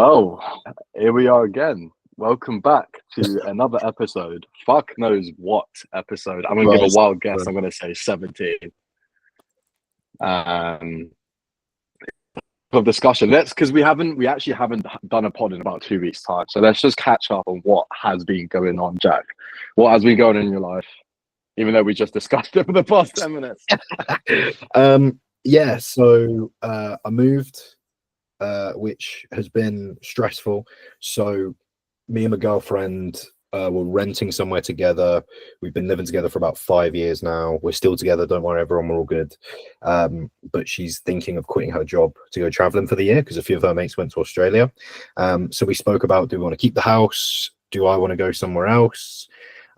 Oh, here we are again. Welcome back to another episode. Fuck knows what episode. I'm gonna give a wild guess. I'm gonna say 17. Of discussion. We actually haven't done a pod in about 2 weeks' time. So let's just catch up on what has been going on, Jack. What has been going on in your life? Even though we just discussed it for the past 10 minutes. So I moved, which has been stressful. So me and my girlfriend were renting somewhere together. We've been living together for about 5 years now. We're still together, don't worry, everyone, we're all good. But she's thinking of quitting her job to go traveling for the year because a few of her mates went to Australia. So we spoke about, do we want to keep the house? Do I want to go somewhere else?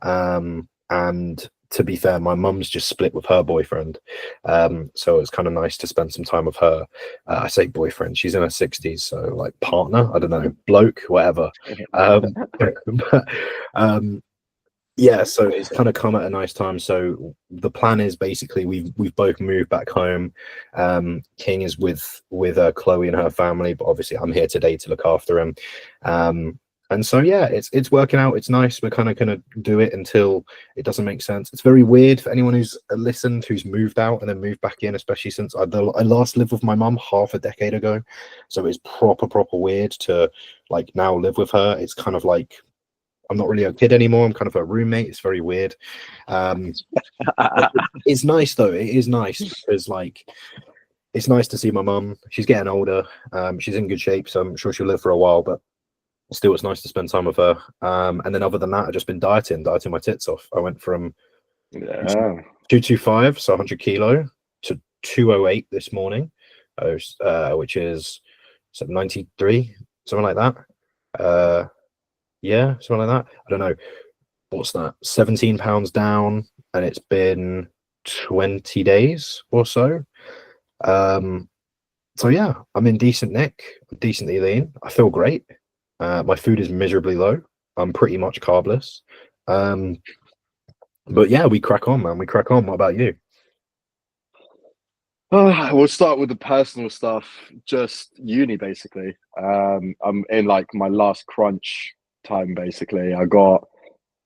And to be fair, my mum's just split with her boyfriend. So it's kind of nice to spend some time with her. I say boyfriend, she's in her 60s, so like partner, I don't know, bloke, whatever. Yeah, so it's kind of come at a nice time. So the plan is basically we've both moved back home. King is with Chloe and her family, but obviously I'm here today to look after him. And so, yeah, it's working out. It's nice. We're kind of going to do it until it doesn't make sense. It's very weird for anyone who's listened, who's moved out and then moved back in, especially since I last lived with my mum half a decade ago. So it's proper weird to like now live with her. It's kind of like I'm not really a kid anymore. I'm kind of a roommate. It's very weird. It's nice, though. It is nice because like it's nice to see my mum. She's getting older. She's in good shape, so I'm sure she'll live for a while, but still it's nice to spend time with her. And then other than that, I've just been dieting my tits off. I went from 225, so 100 kilo, to 208 this morning, which is 93, something like that. Yeah, something like that. I don't know. What's that? 17 pounds down, and it's been 20 days or so. So yeah, I'm in decent nick, decently lean. I feel great. My food is miserably low. I'm pretty much carbless. But yeah, we crack on, man. We crack on. What about you? We'll start with the personal stuff. Just uni, basically. I'm in like my last crunch time, basically. I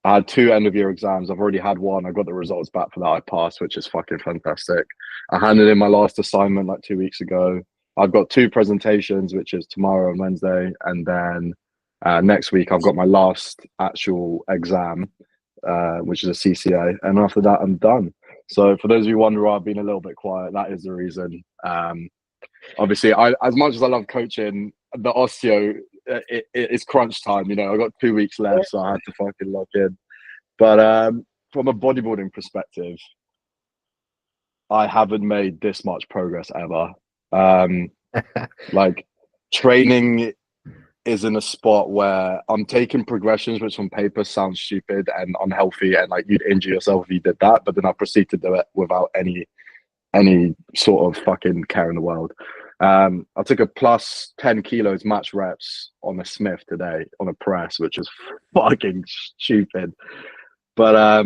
had 2 end of year exams. I've already had one. I got the results back for that. I passed, which is fucking fantastic. I handed in my last assignment like 2 weeks ago. I've got 2 presentations, which is tomorrow and Wednesday, and then next week I've got my last actual exam, which is a CCA, and after that I'm done. So for those of you wonder why I've been a little bit quiet, that is the reason. Obviously, as much as I love coaching, the osteo, it's crunch time. You know, I got 2 weeks left, so I had to fucking lock in. But from a bodybuilding perspective, I haven't made this much progress ever. Like training is in a spot where I'm taking progressions which on paper sounds stupid and unhealthy, and like you'd injure yourself if you did that, but then I proceed to do it without any sort of fucking care in the world. I took a plus 10 kilos match reps on a Smith today on a press, which is fucking stupid. But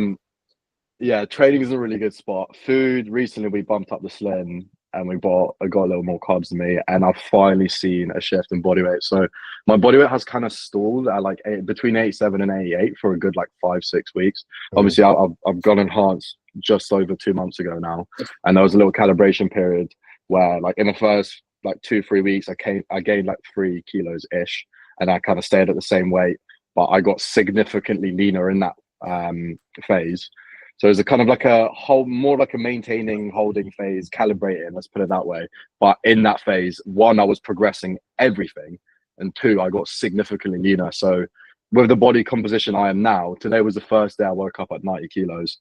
yeah, training is a really good spot. Food, recently we bumped up the slim and I got a little more carbs than me, and I've finally seen a shift in body weight. So my body weight has kind of stalled at like between 87 and 88 for a good like 5-6 weeks. Obviously I've gone enhanced just over 2 months ago now, and there was a little calibration period where like in the first like 2-3 weeks I gained like 3 kilos ish, and I kind of stayed at the same weight, but I got significantly leaner in that phase. So it's a kind of like more like a maintaining, holding phase, calibrating, let's put it that way. But in that phase, 1, I was progressing everything, and 2, I got significantly leaner. So with the body composition I am now, today was the first day I woke up at 90 kilos.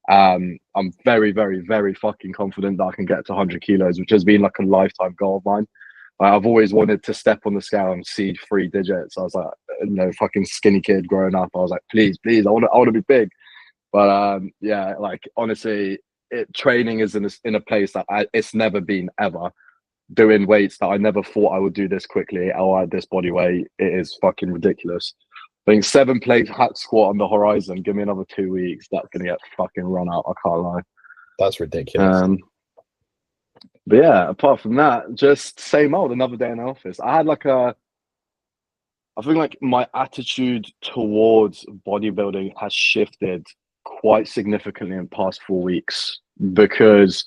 I'm very, very, very fucking confident that I can get to 100 kilos, which has been like a lifetime goal of mine. I've always wanted to step on the scale and see 3 digits. I was like, fucking skinny kid growing up. I was like, please, I want to be big. But yeah, like honestly, training is in a place that it's never been ever. Doing weights that I never thought I would do this quickly or at this body weight, it is fucking ridiculous. I think 7 plate hack squat on the horizon. Give me another 2 weeks, that's gonna get fucking run out. I can't lie. That's ridiculous. But yeah, apart from that, just same old. Another day in the office. I had like a I think like my attitude towards bodybuilding has shifted quite significantly in the past 4 weeks, because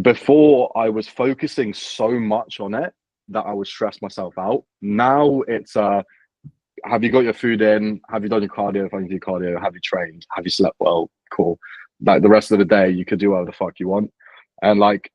before I was focusing so much on it that I would stress myself out. Now it's have you got your food in? Have you done your cardio? If I can do cardio, have you trained? Have you slept well? Cool. Like the rest of the day, you could do whatever the fuck you want. And like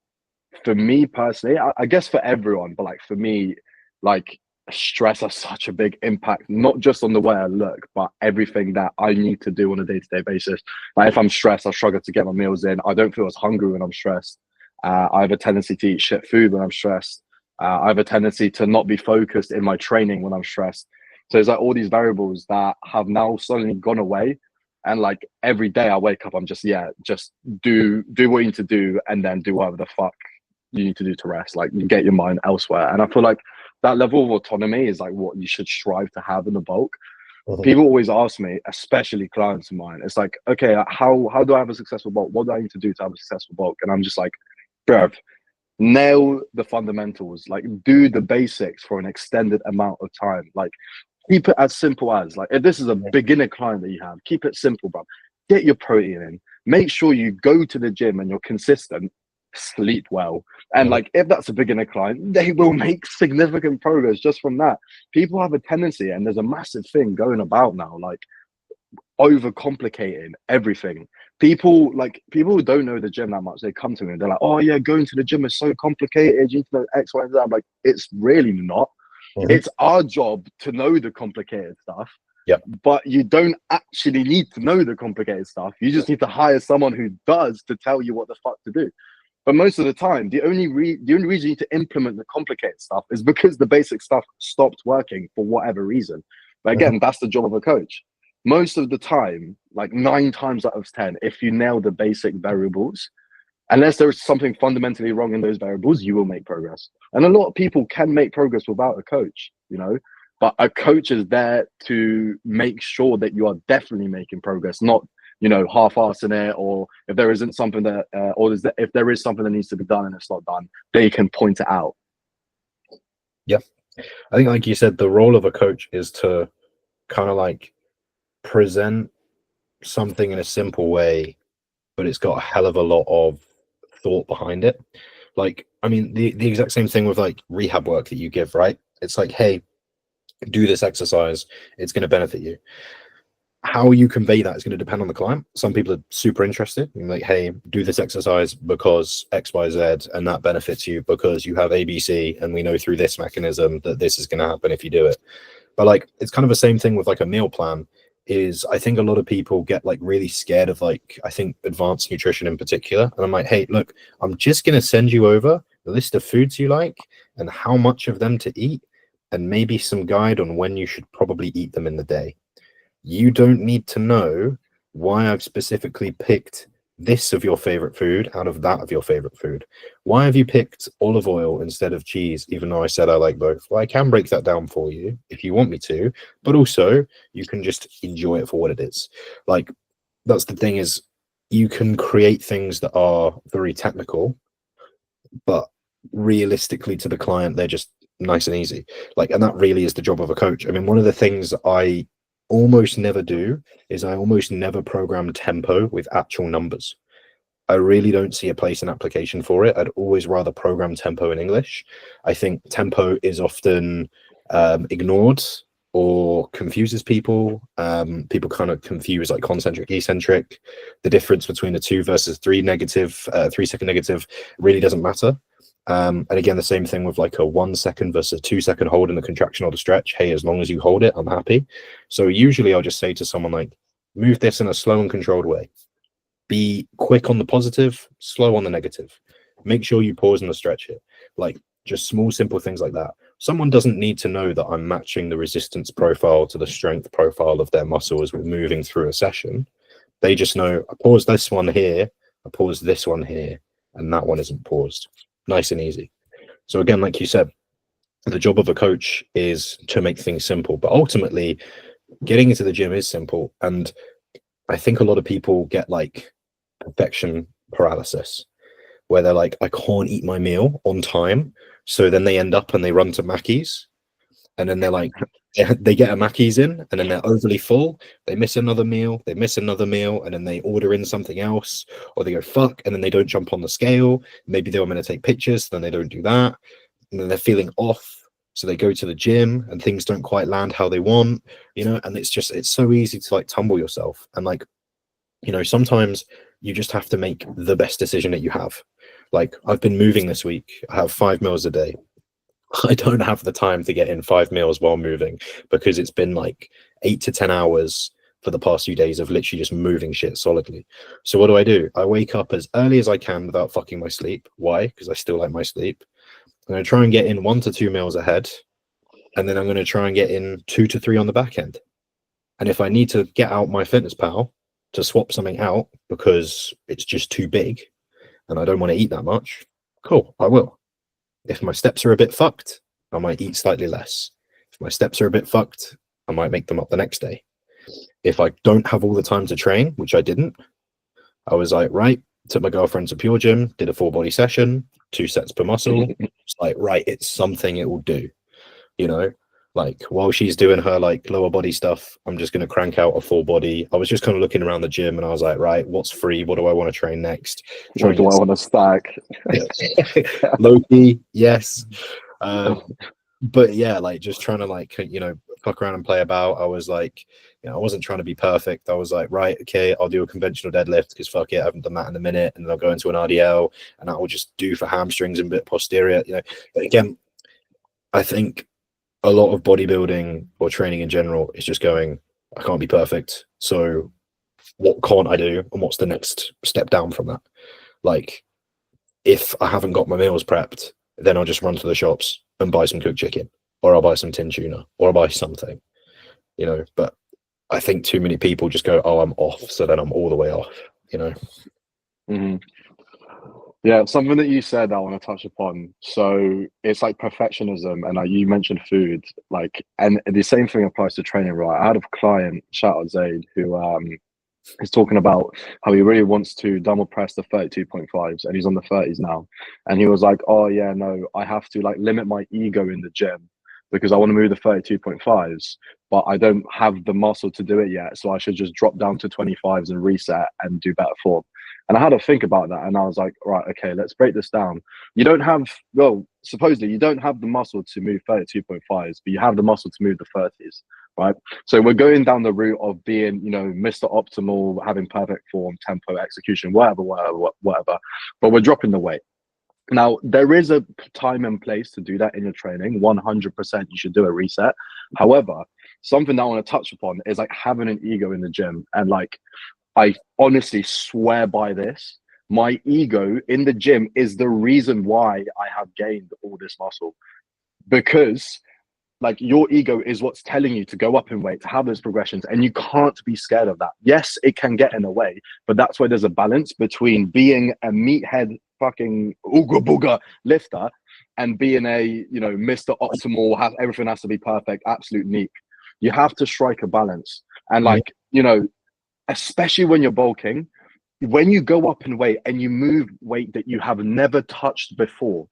for me personally, I guess for everyone, but like for me, like stress has such a big impact, not just on the way I look, but everything that I need to do on a day-to-day basis. Like if I'm stressed, I struggle to get my meals in. I don't feel as hungry when I'm stressed. I have a tendency to eat shit food when I'm stressed. I have a tendency to not be focused in my training when I'm stressed. So it's like all these variables that have now suddenly gone away. And like every day I wake up, I'm just do what you need to do, and then do whatever the fuck you need to do to rest. Like you get your mind elsewhere. And I feel like that level of autonomy is like what you should strive to have in the bulk. People always ask me, especially clients of mine, it's like, okay, how do I have a successful bulk? What do I need to do to have a successful bulk? And I'm just like, bruv, nail the fundamentals, like do the basics for an extended amount of time. Like keep it as simple as, like if this is a beginner client that you have, keep it simple, bro. Get your protein in, make sure you go to the gym and you're consistent, sleep well. And like if that's a beginner client, they will make significant progress just from that. People have a tendency, and there's a massive thing going about now, like overcomplicating everything. People who don't know the gym that much, they come to me and they're like, oh yeah, going to the gym is so complicated, you need to know X, Y, and Z. I'm like, it's really not. It's our job to know the complicated stuff. Yep. But you don't actually need to know the complicated stuff. You just need to hire someone who does to tell you what the fuck to do. But most of the time, the only reason you need to implement the complicated stuff is because the basic stuff stopped working for whatever reason. But again, that's the job of a coach. Most of the time, like 9 times out of 10, if you nail the basic variables, unless there is something fundamentally wrong in those variables, you will make progress. And a lot of people can make progress without a coach, you know, but a coach is there to make sure that you are definitely making progress, not, you know, half-assing it, or if there isn't something that, if there is something that needs to be done and it's not done, they can point it out. Yeah. I think, like you said, the role of a coach is to kind of like present something in a simple way, but it's got a hell of a lot of thought behind it. Like, I mean, the exact same thing with like rehab work that you give, right? It's like, hey, do this exercise, it's going to benefit you. How you convey that is going to depend on the client. Some people are super interested. You're like, hey, do this exercise because X, Y, Z, and that benefits you because you have ABC, and we know through this mechanism that this is going to happen if you do it. But like, it's kind of the same thing with like a meal plan. Is I think a lot of people get like really scared of like, I think advanced nutrition in particular. And I'm like, hey, look, I'm just going to send you over the list of foods you like and how much of them to eat, and maybe some guide on when you should probably eat them in the day. You don't need to know why I've specifically picked this of your favorite food out of that of your favorite food. Why have you picked olive oil instead of cheese, even though I said I like both? Well, I can break that down for you if you want me to, but also you can just enjoy it for what it is. Like, that's the thing, is you can create things that are very technical, but realistically to the client, they're just nice and easy. Like, and that really is the job of a coach. I mean, one of the things I almost never do is I almost never program tempo with actual numbers. I really don't see a place in application for it. I'd always rather program tempo in English. I think tempo is often ignored or confuses people. People kind of confuse like concentric, eccentric. The difference between a 2 versus 3 second negative really doesn't matter. And again, the same thing with like a 1 second versus a 2 second hold in the contraction or the stretch. Hey, as long as you hold it, I'm happy. So usually I'll just say to someone like, move this in a slow and controlled way. Be quick on the positive, slow on the negative. Make sure you pause and stretch it. Like, just small, simple things like that. Someone doesn't need to know that I'm matching the resistance profile to the strength profile of their muscle as we're moving through a session. They just know, I pause this one here, I pause this one here, and that one isn't paused. Nice and easy. So again, like you said, the job of a coach is to make things simple, but ultimately getting into the gym is simple. And I think a lot of people get like perfection paralysis, where they're like, I can't eat my meal on time. So then they end up and they run to Mackey's, and then they're like they get a Mackey's in, and then they're overly full. They miss another meal, and then they order in something else, or they go fuck, and then they don't jump on the scale. Maybe they were meant to take pictures, then they don't do that, and then they're feeling off. So they go to the gym, and things don't quite land how they want, And it's so easy to like tumble yourself, and like, sometimes you just have to make the best decision that you have. Like, I've been moving this week. I have 5 meals a day. I don't have the time to get in 5 meals while moving, because it's been like 8 to 10 hours for the past few days of literally just moving shit solidly. So what do? I wake up as early as I can without fucking my sleep. Why? Because I still like my sleep. I'm going to try and get in 1 to 2 meals ahead, and then I'm going to try and get in 2 to 3 on the back end. And if I need to get out my Fitness Pal to swap something out because it's just too big and I don't want to eat that much, cool, I will. If my steps are a bit fucked, I might eat slightly less. If my steps are a bit fucked, I might make them up the next day. If I don't have all the time to train, which I didn't, I was like, right, took my girlfriend to Pure Gym, did a 4-body session, 2 sets per muscle. It's like, right, it's something it will do, Like, while she's doing her like lower body stuff, I'm just going to crank out a 4-body. I was just kind of looking around the gym, and I was like, right, what's free? What do I want to train next? What do I want to stack? Low-key, yes. But yeah, like just trying to like, fuck around and play about. I was like, I wasn't trying to be perfect. I was like, right, okay, I'll do a conventional deadlift because fuck it, I haven't done that in a minute. And then I'll go into an RDL, and that will just do for hamstrings and a bit posterior, But again, I think a lot of bodybuilding or training in general is just going, I can't be perfect. So what can't I do? And what's the next step down from that? Like, if I haven't got my meals prepped, then I'll just run to the shops and buy some cooked chicken, or I'll buy some tin tuna, or I'll buy something, But I think too many people just go, oh, I'm off. So then I'm all the way off, Mm-hmm. Yeah, something that you said I want to touch upon. So it's like perfectionism, and like you mentioned food, and the same thing applies to training, right? I had a client, shout out Zaid, who is talking about how he really wants to dumbbell press the 32.5s, and he's on the 30s now. And he was like, oh yeah, no, I have to like limit my ego in the gym because I want to move the 32.5s, but I don't have the muscle to do it yet. So I should just drop down to 25s and reset and do better form. And I had to think about that, and I was like, right, okay, let's break this down. You don't have, supposedly you don't have the muscle to move 32.5s, but you have the muscle to move the 30s, right? So we're going down the route of being, Mr. Optimal, having perfect form, tempo, execution, whatever. But we're dropping the weight. Now, there is a time and place to do that in your training. 100% you should do a reset. However, something that I want to touch upon is like having an ego in the gym. And like, I honestly swear by this. My ego in the gym is the reason why I have gained all this muscle, because like your ego is what's telling you to go up in weight, to have those progressions, and you can't be scared of that. Yes, it can get in the way, but that's where there's a balance between being a meathead fucking ooga booga lifter and being a, Mr. Optimal, everything has to be perfect, absolute neat. You have to strike a balance. And like, especially when you're bulking, when you go up in weight and you move weight that you have never touched before,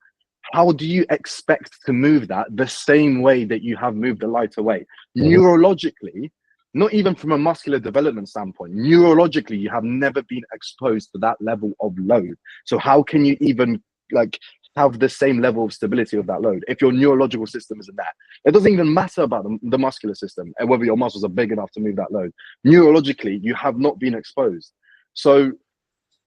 how do you expect to move that the same way that you have moved a lighter weight? Neurologically, not even from a muscular development standpoint, neurologically, you have never been exposed to that level of load. So how can you even like have the same level of stability of that load if your neurological system isn't there? It doesn't even matter about the muscular system and whether your muscles are big enough to move that load. Neurologically, you have not been exposed. So,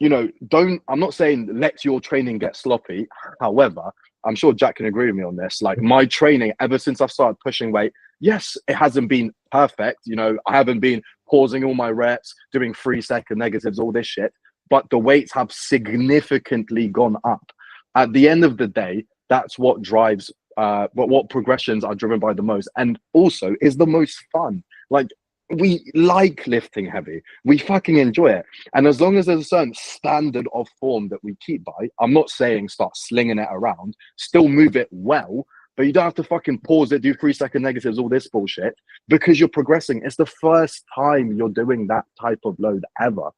I'm not saying let your training get sloppy. However, I'm sure Jack can agree with me on this. Like, my training, ever since I've started pushing weight, yes, it hasn't been perfect. I haven't been pausing all my reps, doing 3-second negatives, all this shit, but the weights have significantly gone up. At the end of the day, that's what drives what progressions are driven by the most, and also is the most fun. Like, we like lifting heavy, we fucking enjoy it, and as long as there's a certain standard of form that we keep by, I'm not saying start slinging it around, still move it well, but you don't have to fucking pause it, do 3-second negatives, all this bullshit, because you're progressing. It's the first time you're doing that type of load ever.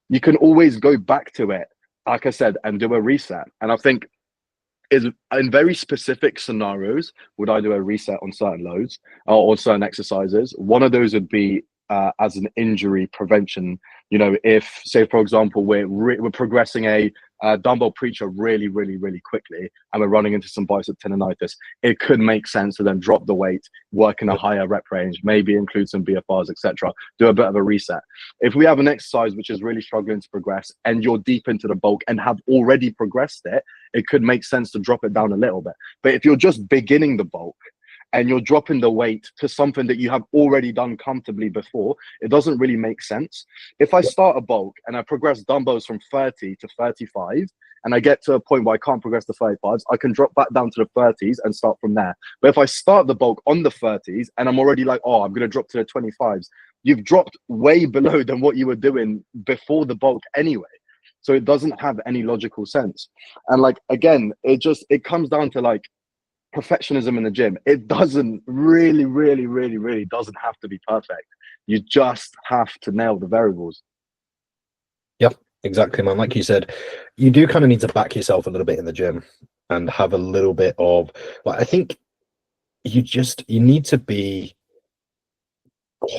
You can always go back to it, like I said, and do a reset. And I think is in very specific scenarios would I do a reset on certain loads or certain exercises. One of those would be as an injury prevention. You know, if say for example we're progressing a dumbbell preacher really quickly and we're running into some bicep tendonitis, it could make sense to then drop the weight, work in a higher rep range, maybe include some BFRs, etc. Do a bit of a reset. If we have an exercise which is really struggling to progress and you're deep into the bulk and have already progressed it, it could make sense to drop it down a little bit. But if you're just beginning the bulk and you're dropping the weight to something that you have already done comfortably before, it doesn't really make sense. If I start a bulk and I progress dumbbells from 30 to 35, and I get to a point where I can't progress the 35s, I can drop back down to the 30s and start from there. But if I start the bulk on the 30s and I'm already like, oh, I'm going to drop to the 25s, you've dropped way below than what you were doing before the bulk anyway. So it doesn't have any logical sense. And like, again, it comes down to like perfectionism in the gym. It doesn't really doesn't have to be perfect. You just have to nail the variables. Yep, exactly, man. Like you said, you do kind of need to back yourself a little bit in the gym and have a little bit of, like, I think you need to be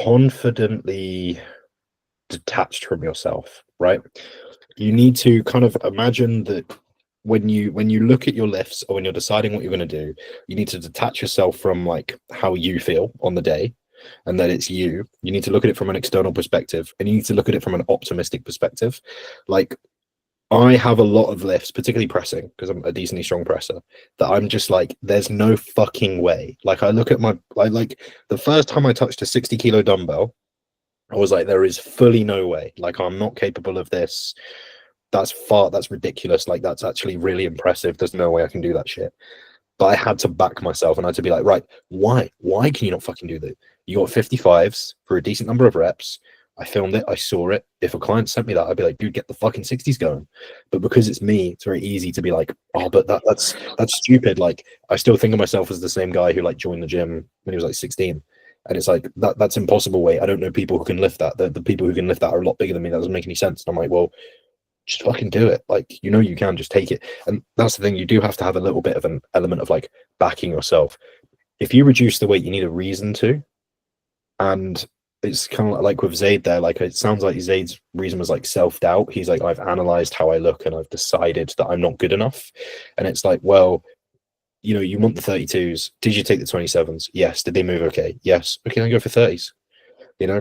confidently detached from yourself, right? You need to kind of imagine that when you look at your lifts or when you're deciding what you're going to do, you need to detach yourself from like how you feel on the day and that it's you. You need to look at it from an external perspective, and you need to look at it from an optimistic perspective. Like, I have a lot of lifts, particularly pressing, because I'm a decently strong presser, that I'm just like, there's no fucking way. Like, I look at like the first time I touched a 60-kilo dumbbell, I was like, there is fully no way. Like, I'm not capable of this. That's ridiculous. Like, that's actually really impressive. There's no way I can do that shit. But I had to back myself, and I had to be like, right, why can you not fucking do that? You got 55s for a decent number of reps. I filmed it, I saw it. If a client sent me that, I'd be like, dude, get the fucking 60s going. But because it's me, it's very easy to be like, oh, but that's stupid. Like, I still think of myself as the same guy who like joined the gym when he was like 16. And it's like, that's impossible weight. I don't know people who can lift that. The people who can lift that are a lot bigger than me. That doesn't make any sense. And I'm like, well, just fucking do it. Like, you know, you can just take it. And that's the thing, you do have to have a little bit of an element of like backing yourself. If you reduce the weight, you need a reason to. And it's kind of like with Zaid there, like, it sounds like Zaid's reason was like self-doubt. He's like, I've analyzed how I look and I've decided that I'm not good enough. And it's like, well, you know, you want the 32s. Did you take the 27s? Yes. Did they move okay? Yes. Okay, then go for 30s, you know?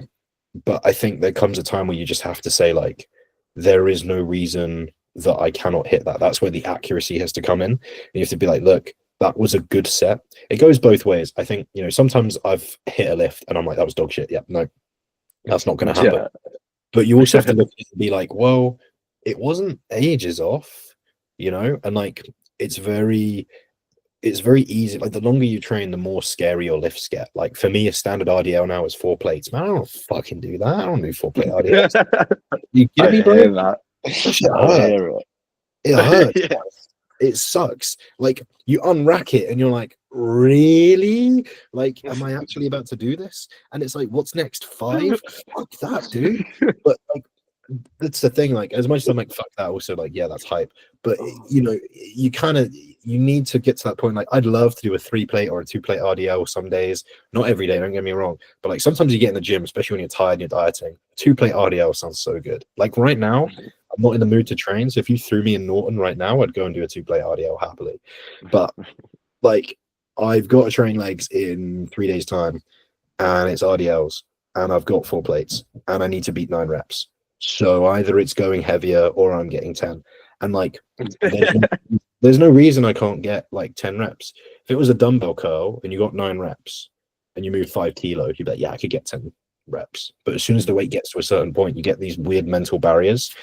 But I think there comes a time where you just have to say, like, there is no reason that I cannot hit that. That's where the accuracy has to come in. And you have to be like, look, that was a good set. It goes both ways. I think, you know, sometimes I've hit a lift and I'm like, that was dog shit. Yeah, no, that's not going to happen. Yeah. But you also have to look and be like, well, it wasn't ages off, you know? And like, it's very easy. Like, the longer you train, the more scary your lifts get. Like, for me, a standard RDL now is 4 plates. Man, I don't fucking do that. I don't do 4 plate RDLs. You get me, bro? Hear that. I hear it. It hurts. Yeah. It sucks. Like, you unrack it and you're like, really? Like, am I actually about to do this? And it's like, what's next? 5? Fuck that, dude. But like, that's the thing. Like, as much as I'm like, fuck that, also like, yeah, that's hype. But you know, you need to get to that point. Like, I'd love to do a 3 plate or a 2 plate RDL some days. Not every day, don't get me wrong. But like, sometimes you get in the gym, especially when you're tired and you're dieting. 2 plate RDL sounds so good. Like, right now, I'm not in the mood to train. So if you threw me in Norton right now, I'd go and do a 2 plate RDL happily. But like, I've got to train legs in 3 days time, and it's RDLs, and I've got 4 plates, and I need to beat 9 reps. So either it's going heavier or I'm getting 10. And like, there's no reason I can't get like 10 reps. If it was a dumbbell curl and you got 9 reps and you move 5 kilos, you'd be like, yeah, I could get 10 reps. But as soon as the weight gets to a certain point, you get these weird mental barriers.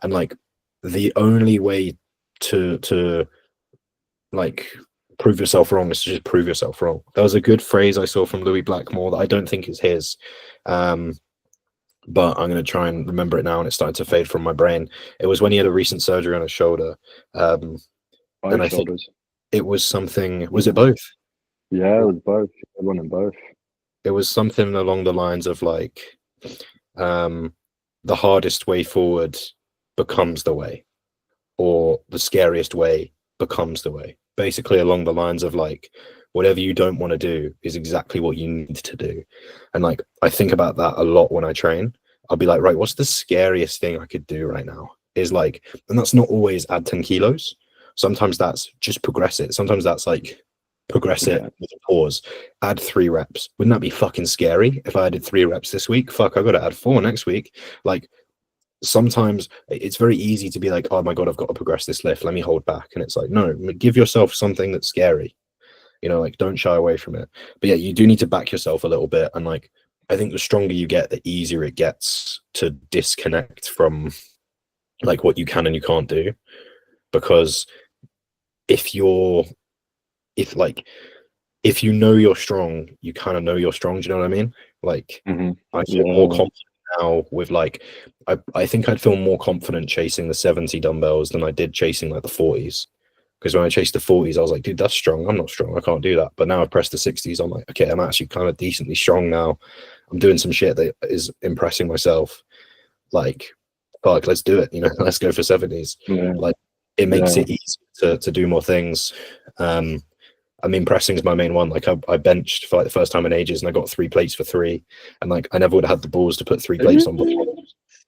And like, the only way to like prove yourself wrong is to just prove yourself wrong. There was a good phrase I saw from Louis Blackmore that I don't think is his. But I'm going to try and remember it now, and it's starting to fade from my brain. It was when he had a recent surgery on his shoulder. And I think it was something, was it both? Yeah, it was both. I won in both. It was something along the lines of like, the hardest way forward becomes the way, or the scariest way becomes the way. basically along the lines of like, whatever you don't want to do is exactly what you need to do. And like, I think about that a lot when I train. I'll be like, right, what's the scariest thing I could do right now? Is like, and that's not always add 10 kilos. Sometimes that's just progress it. Sometimes that's like progress it with a pause, add 3 reps. Wouldn't that be fucking scary if I added 3 reps this week? Fuck, I got to add 4 next week. Like, sometimes it's very easy to be like, oh my God, I've got to progress this lift. Let me hold back. And it's like, no, give yourself something that's scary. You know, like, don't shy away from it. But yeah, you do need to back yourself a little bit. And like, I think the stronger you get, the easier it gets to disconnect from like what you can and you can't do. Because if you know you're strong, you kind of know you're strong. Do you know what I mean? Like, I feel more confident now with like, I think I'd feel more confident chasing the 70 dumbbells than I did chasing like the 40s. Because when I chased the 40s, I was like, dude, that's strong. I'm not strong. I can't do that. But now I've pressed the 60s. I'm like, okay, I'm actually kind of decently strong now. I'm doing some shit that is impressing myself. Like, fuck, let's do it. You know, let's go for 70s. Like, it makes it easy to do more things. I mean, pressing is my main one. Like, I benched for like the first time in ages, and I got 3 plates for 3. And like, I never would have had the balls to put 3 plates on before.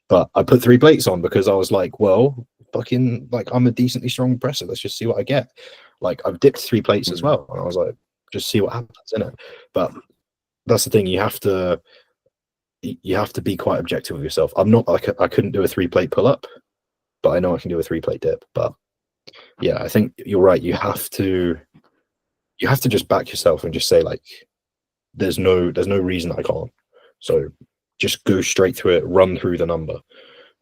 But I put 3 plates on because I was like, well, fucking, like, I'm a decently strong presser. Let's just see what I get. Like, I've dipped 3 plates as well. And I was like, just see what happens, innit? But that's the thing. You have to be quite objective with yourself. I'm not like, I couldn't do a 3-plate pull up, but I know I can do a 3-plate dip. But yeah, I think you're right. You have to just back yourself and just say like, there's no reason I can't. So just go straight through it, run through the number.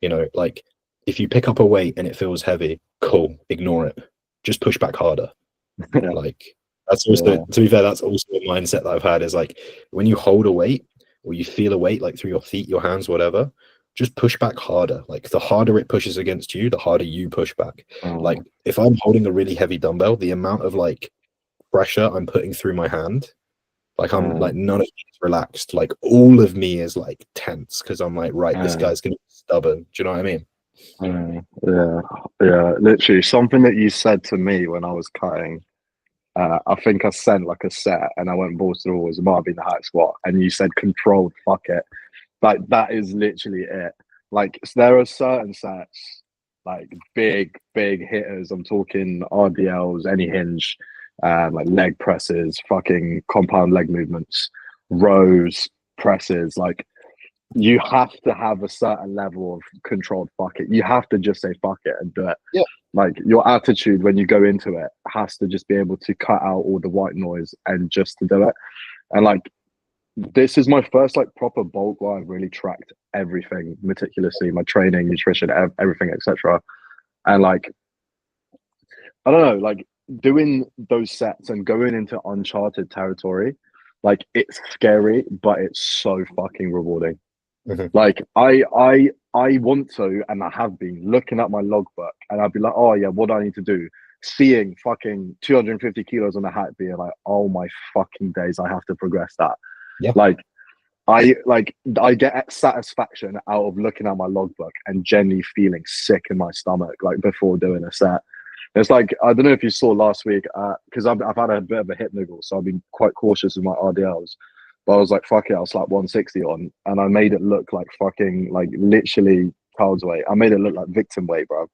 You know, like, if you pick up a weight and it feels heavy, cool, ignore it. Just push back harder. Like, that's also, to be fair, that's also a mindset that I've had, is like, when you hold a weight or you feel a weight like through your feet, your hands, whatever, just push back harder. Like, the harder it pushes against you, the harder you push back. Like, if I'm holding a really heavy dumbbell, the amount of like pressure I'm putting through my hand, like, I'm like, none of me is relaxed. Like, all of me is like tense because I'm like, right, this guy's gonna be stubborn. Do you know what I mean? Yeah. Literally, something that you said to me when I was cutting. I think I sent like a set, and I went balls to the walls. It might have been the hack squat, and you said controlled. Fuck it. Like, that is literally it. Like, there are certain sets, like big hitters. I'm talking RDLs, any hinge, like leg presses, fucking compound leg movements, rows, presses. Like, you have to have a certain level of controlled fuck it. You have to just say fuck it and do it. Yeah. Like, your attitude when you go into it has to just be able to cut out all the white noise and just to do it. And like, this is my first like proper bulk where I've really tracked everything meticulously, my training, nutrition, everything, etc. And like, I don't know, like, doing those sets and going into uncharted territory, like, it's scary, but it's so fucking rewarding. Like, I want to, and I have been looking at my logbook, and I'd be like, oh yeah, what do I need to do? Seeing fucking 250 kilos on a hat, being like, oh my fucking days, I have to progress that. Like, I get satisfaction out of looking at my logbook and genuinely feeling sick in my stomach, like, before doing a set. It's like, I don't know if you saw last week, because I've had a bit of a hip niggle, so I've been quite cautious with my RDLs. But I was like, fuck it, I'll slap 160 on, and I made it look like fucking, like, literally child's weight. I made it look like victim weight, bro.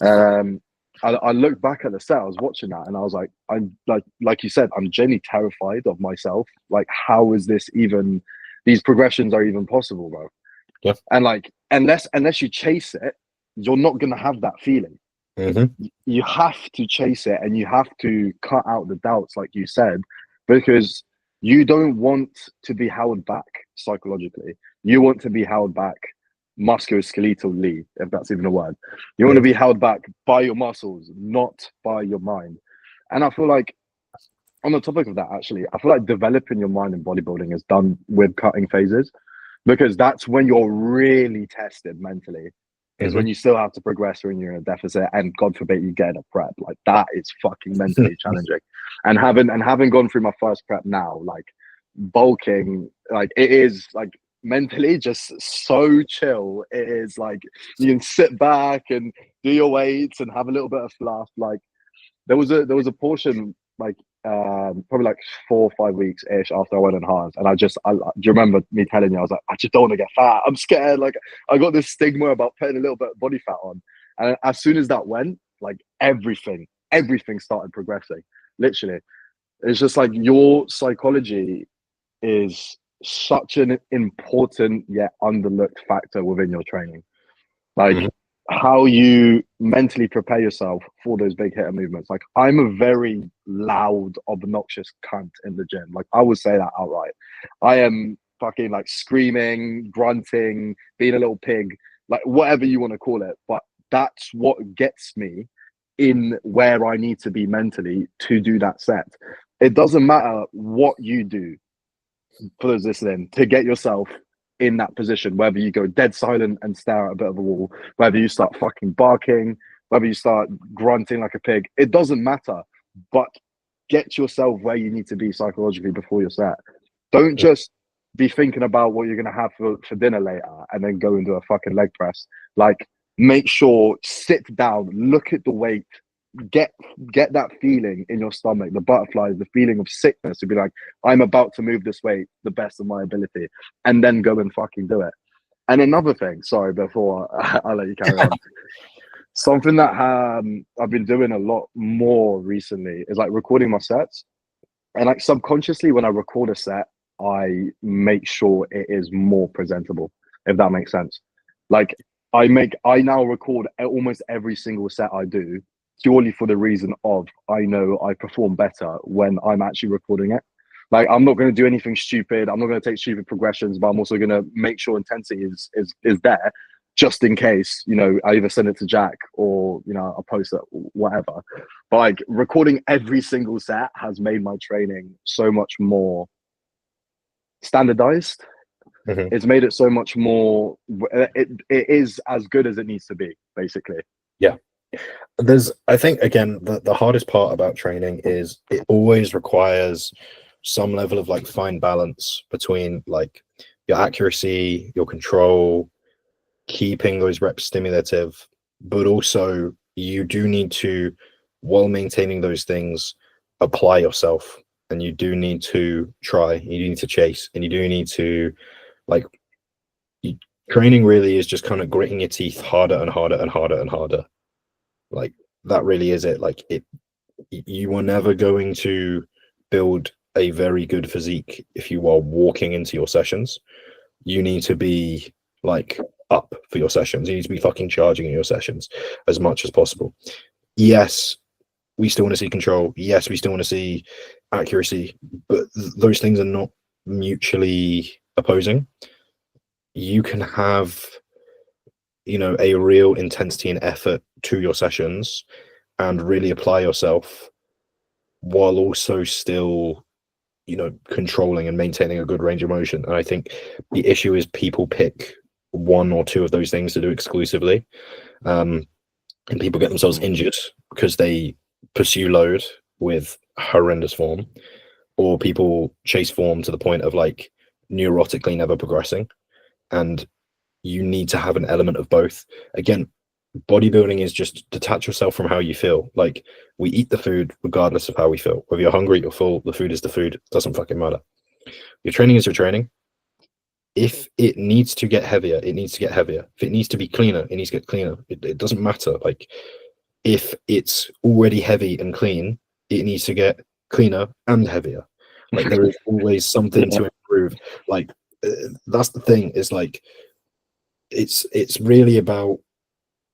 I looked back at the set, I was watching that, and I was like, I'm like you said, I'm genuinely terrified of myself. Like, how is this even, these progressions are even possible, bro? Yeah. And like, unless you chase it, you're not gonna have that feeling. You have to chase it, and you have to cut out the doubts, like you said, because you don't want to be held back psychologically. You want to be held back musculoskeletally, if that's even a word. You want to be held back by your muscles, not by your mind. And I feel like, on the topic of that, actually, I feel like developing your mind in bodybuilding is done with cutting phases, because that's when you're really tested mentally. Is when you still have to progress when you're in a deficit, and God forbid you get a prep. Like, that is fucking mentally challenging. And having gone through my first prep now, like, bulking, like, it is like mentally just so chill. It is like, you can sit back and do your weights and have a little bit of fluff. Like, there was a portion like probably like 4 or 5 weeks ish after I went enhanced, and do you remember me telling you I was like, I just don't want to get fat. I'm scared. Like I got this stigma about putting a little bit of body fat on, and as soon as that went, like everything started progressing. Literally, it's just like your psychology is such an important yet underlooked factor within your training. Like Mhm. how you mentally prepare yourself for those big hitter movements. Like I'm a very loud, obnoxious cunt in the gym. Like I would say that outright. I am fucking like screaming, grunting, being a little pig, like whatever you want to call it. But that's what gets me in where I need to be mentally to do that set. It doesn't matter what you do for those listening to get yourself in that position, whether you go dead silent and stare at a bit of a wall, whether you start fucking barking, whether you start grunting like a pig, it doesn't matter. But get yourself where you need to be psychologically before your set. Don't just be thinking about what you're going to have for dinner later and then go and do a fucking leg press. Like, make sure, sit down, look at the weight, get that feeling in your stomach, the butterflies, the feeling of sickness, to be like, I'm about to move this weight the best of my ability, and then go and fucking do it. And another thing, sorry, before I let you carry on, something that I've been doing a lot more recently is like recording my sets. And like subconsciously, when I record a set, I make sure it is more presentable, if that makes sense. Like I now record almost every single set I do purely for the reason of I know I perform better when I'm actually recording it. Like I'm not going to do anything stupid. I'm not going to take stupid progressions, but I'm also going to make sure intensity is there, just in case, you know, I either send it to Jack or, you know, I'll post it, whatever. But like recording every single set has made my training so much more standardized. Mhm. It's made it so much more, it is as good as it needs to be, basically. Yeah. I think, again, the hardest part about training is it always requires some level of like fine balance between like your accuracy, your control, keeping those reps stimulative, but also you do need to, while maintaining those things, apply yourself, and you do need to try, you do need to chase, and you do need to like training really is just kind of gritting your teeth harder and harder and harder and harder. Like that really is it. Like you are never going to build a very good physique if you are walking into your sessions. You need to be like up for your sessions. You need to be fucking charging in your sessions as much as possible. Yes, we still want to see control. Yes, we still want to see accuracy, but those things are not mutually opposing. You can have, you know, a real intensity and effort to your sessions and really apply yourself while also still, you know, controlling and maintaining a good range of motion. And I think the issue is people pick one or two of those things to do exclusively, and people get themselves injured because they pursue load with horrendous form, or people chase form to the point of like neurotically never progressing. And you need to have an element of both. Again, bodybuilding is just detach yourself from how you feel. Like we eat the food regardless of how we feel. Whether you're hungry or full, the food is the food. It doesn't fucking matter. Your training is your training. If it needs to get heavier, it needs to get heavier. If it needs to be cleaner, it needs to get cleaner. It doesn't matter. Like if it's already heavy and clean, it needs to get cleaner and heavier. Like there is always something to improve. Like that's the thing, is like it's really about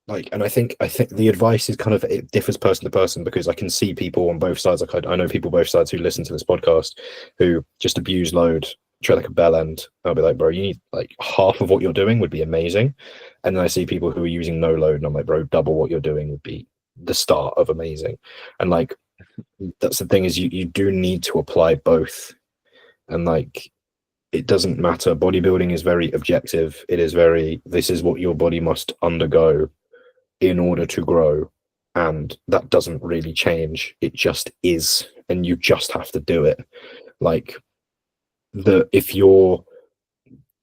like, and I think the advice is kind of, it differs person to person, because I can see people on both sides. Like I know people both sides who listen to this podcast who just abuse load, treat like a bell end. I'll be like, bro, you need like half of what you're doing would be amazing. And then I see people who are using no load, and I'm like, bro, double what you're doing would be the start of amazing. And like that's the thing, is you do need to apply both. And like it doesn't matter. Bodybuilding is very objective. It is very, this is what your body must undergo in order to grow, and that doesn't really change. It just is, and you just have to do it. Like if you're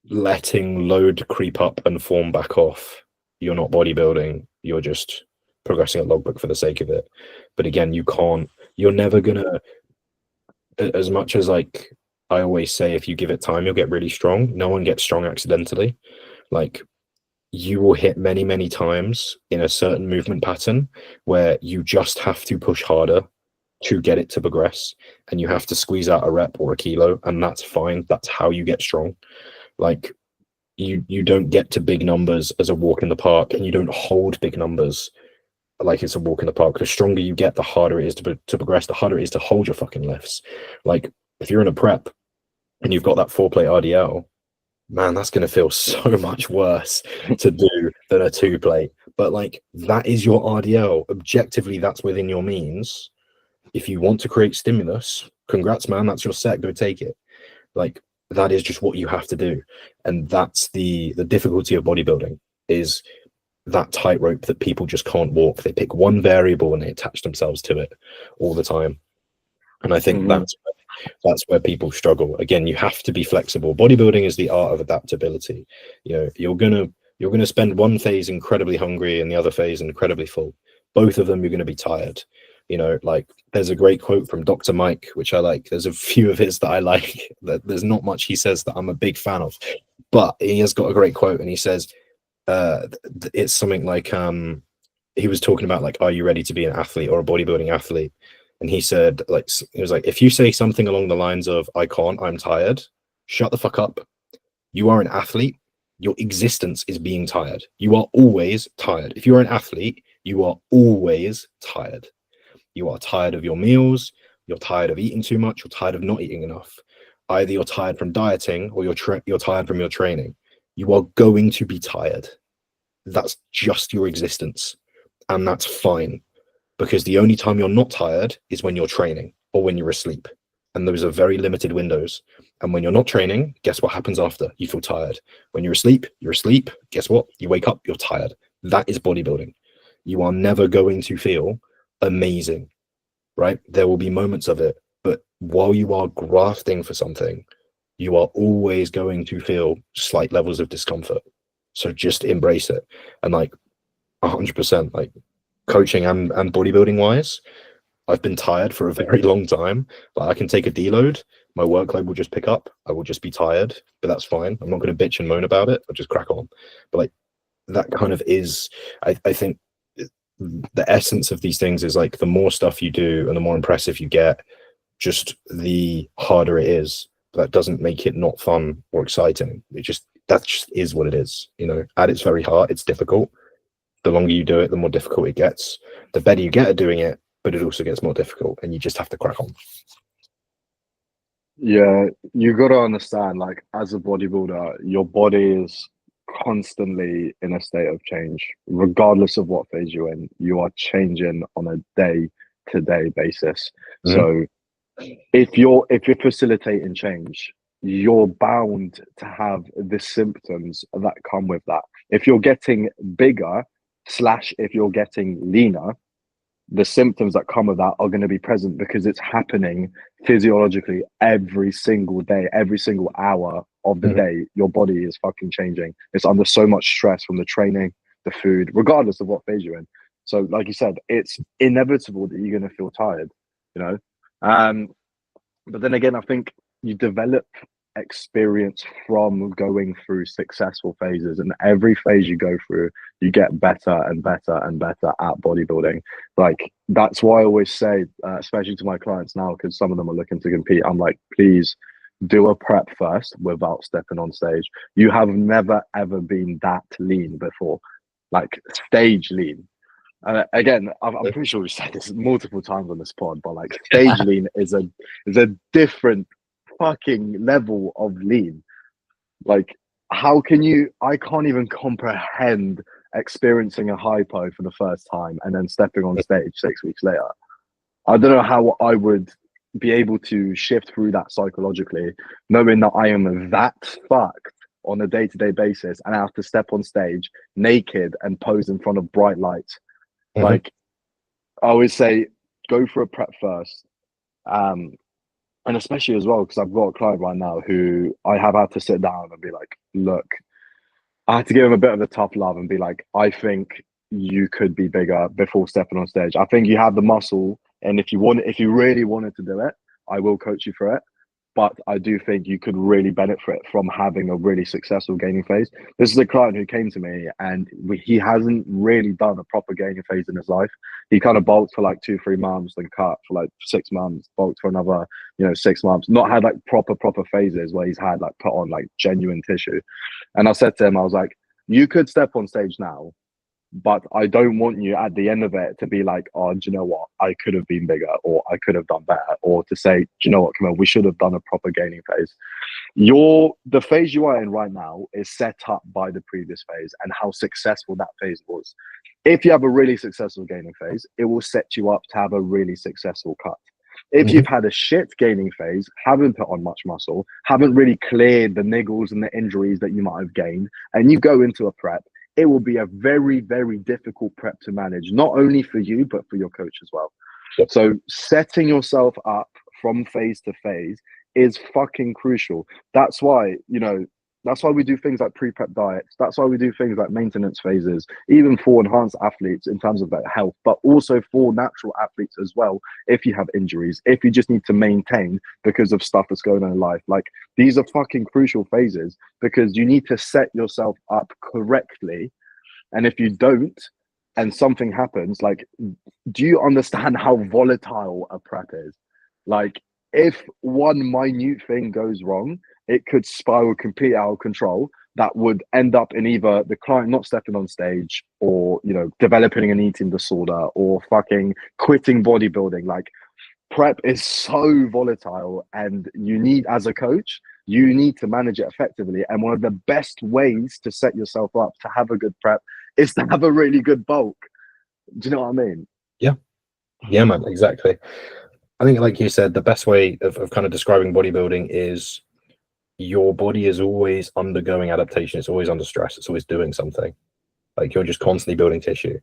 letting load creep up and form back off, you're not bodybuilding, you're just progressing a logbook for the sake of it. But again, you're never gonna, as much as like I always say, if you give it time, you'll get really strong. No one gets strong accidentally. Like, you will hit many, many times in a certain movement pattern where you just have to push harder to get it to progress, and you have to squeeze out a rep or a kilo, and that's fine. That's how you get strong. Like, you don't get to big numbers as a walk in the park, and you don't hold big numbers like it's a walk in the park. The stronger you get, the harder it is to progress, the harder it is to hold your fucking lifts. Like, if you're in a prep and you've got that 4-plate RDL, man, that's going to feel so much worse to do than a 2-plate. But like, that is your RDL. Objectively, that's within your means. If you want to create stimulus, congrats, man, that's your set, go take it. Like, that is just what you have to do. And that's the difficulty of bodybuilding, is that tightrope that people just can't walk. They pick one variable and they attach themselves to it all the time. And I think that's where people struggle. Again, you have to be flexible. Bodybuilding is the art of adaptability. You know, you're gonna spend one phase incredibly hungry and the other phase incredibly full. Both of them, you're gonna be tired. You know, like, there's a great quote from Dr. Mike, which I like. There's a few of his that I like. There's not much he says that I'm a big fan of, but he has got a great quote, and he says, it's something like, he was talking about, like, are you ready to be an athlete or a bodybuilding athlete? And he said, like, it was like, if you say something along the lines of, I can't, I'm tired, shut the fuck up. You are an athlete. Your existence is being tired. You are always tired. If you're an athlete, you are always tired. You are tired of your meals. You're tired of eating too much. You're tired of not eating enough. Either you're tired from dieting or you're tired from your training. You are going to be tired. That's just your existence. And that's fine. Because the only time you're not tired is when you're training or when you're asleep. And those are very limited windows. And when you're not training, guess what happens after? You feel tired. When you're asleep, you're asleep. Guess what? You wake up, you're tired. That is bodybuilding. You are never going to feel amazing, right? There will be moments of it. But while you are grafting for something, you are always going to feel slight levels of discomfort. So just embrace it. And like 100%, like, coaching and bodybuilding wise, I've been tired for a very long time. Like, I can take a deload, my workload will just pick up. I will just be tired, but that's fine. I'm not going to bitch and moan about it. I'll just crack on. But like, that kind of is, I think the essence of these things is, like, the more stuff you do and the more impressive you get, just the harder it is. But that doesn't make it not fun or exciting. That just is what it is. You know, at its very heart, it's difficult. The longer you do it, the more difficult it gets. The better you get at doing it, but it also gets more difficult, and you just have to crack on. Yeah, you got to understand, like, as a bodybuilder, your body is constantly in a state of change, regardless of what phase you're in. You are changing on a day-to-day basis. So if you're facilitating change, you're bound to have the symptoms that come with that. If you're getting bigger / if you're getting leaner, the symptoms that come with that are going to be present, because it's happening physiologically every single day, every single hour of the day. Your body is fucking changing. It's under so much stress from the training, the food, regardless of what phase you're in. So like you said, it's inevitable that you're going to feel tired, you know. But then again, I think you develop experience from going through successful phases, and every phase you go through, you get better and better and better at bodybuilding. Like, that's why I always say, especially to my clients now, because some of them are looking to compete, I'm like, please do a prep first without stepping on stage. You have never ever been that lean before, like stage lean. Again, I'm pretty sure we said this multiple times on this pod, but like, stage lean is a different fucking level of lean. Like, how can you? I can't even comprehend experiencing a hypo for the first time and then stepping on stage 6 weeks later. I don't know how I would be able to shift through that psychologically, knowing that I am that fucked on a day-to-day basis, and I have to step on stage naked and pose in front of bright lights. Like, I always say, go for a prep first. And especially as well, because I've got a client right now who I have had to sit down and be like, look, I had to give him a bit of a tough love and be like, I think you could be bigger before stepping on stage. I think you have the muscle, and if you really wanted to do it, I will coach you for it. But I do think you could really benefit from having a really successful gaining phase. This is a client who came to me, and he hasn't really done a proper gaining phase in his life. He kind of bulked for like 2-3 months, then cut for like 6 months, bulked for another 6 months. Not had like proper phases where he's had like put on like genuine tissue. And I said to him, I was like, you could step on stage now, but I don't want you at the end of it to be like, oh, do you know what? I could have been bigger, or I could have done better, or to say, do you know what, Camille, we should have done a proper gaining phase. The phase you are in right now is set up by the previous phase and how successful that phase was. If you have a really successful gaining phase, it will set you up to have a really successful cut. If you've had a shit gaining phase, haven't put on much muscle, haven't really cleared the niggles and the injuries that you might have gained, and you go into a prep, it will be a very, very difficult prep to manage, not only for you, but for your coach as well. Yep. So setting yourself up from phase to phase is fucking crucial. That's why we do things like pre-prep diets. That's why we do things like maintenance phases, even for enhanced athletes in terms of their health, but also for natural athletes as well. If you have injuries, if you just need to maintain because of stuff that's going on in life, like these are fucking crucial phases because you need to set yourself up correctly. And if you don't, and something happens, like, do you understand how volatile a prep is? Like, if one minute thing goes wrong, it could spiral completely out of control. That would end up in either the client not stepping on stage, or developing an eating disorder, or fucking quitting bodybuilding. Like, prep is so volatile, and as a coach, you need to manage it effectively. And one of the best ways to set yourself up to have a good prep is to have a really good bulk. Do you know what I mean? Yeah, man, exactly. I think, like you said, the best way of kind of describing bodybuilding is your body is always undergoing adaptation. It's always under stress. It's always doing something. Like, you're just constantly building tissue.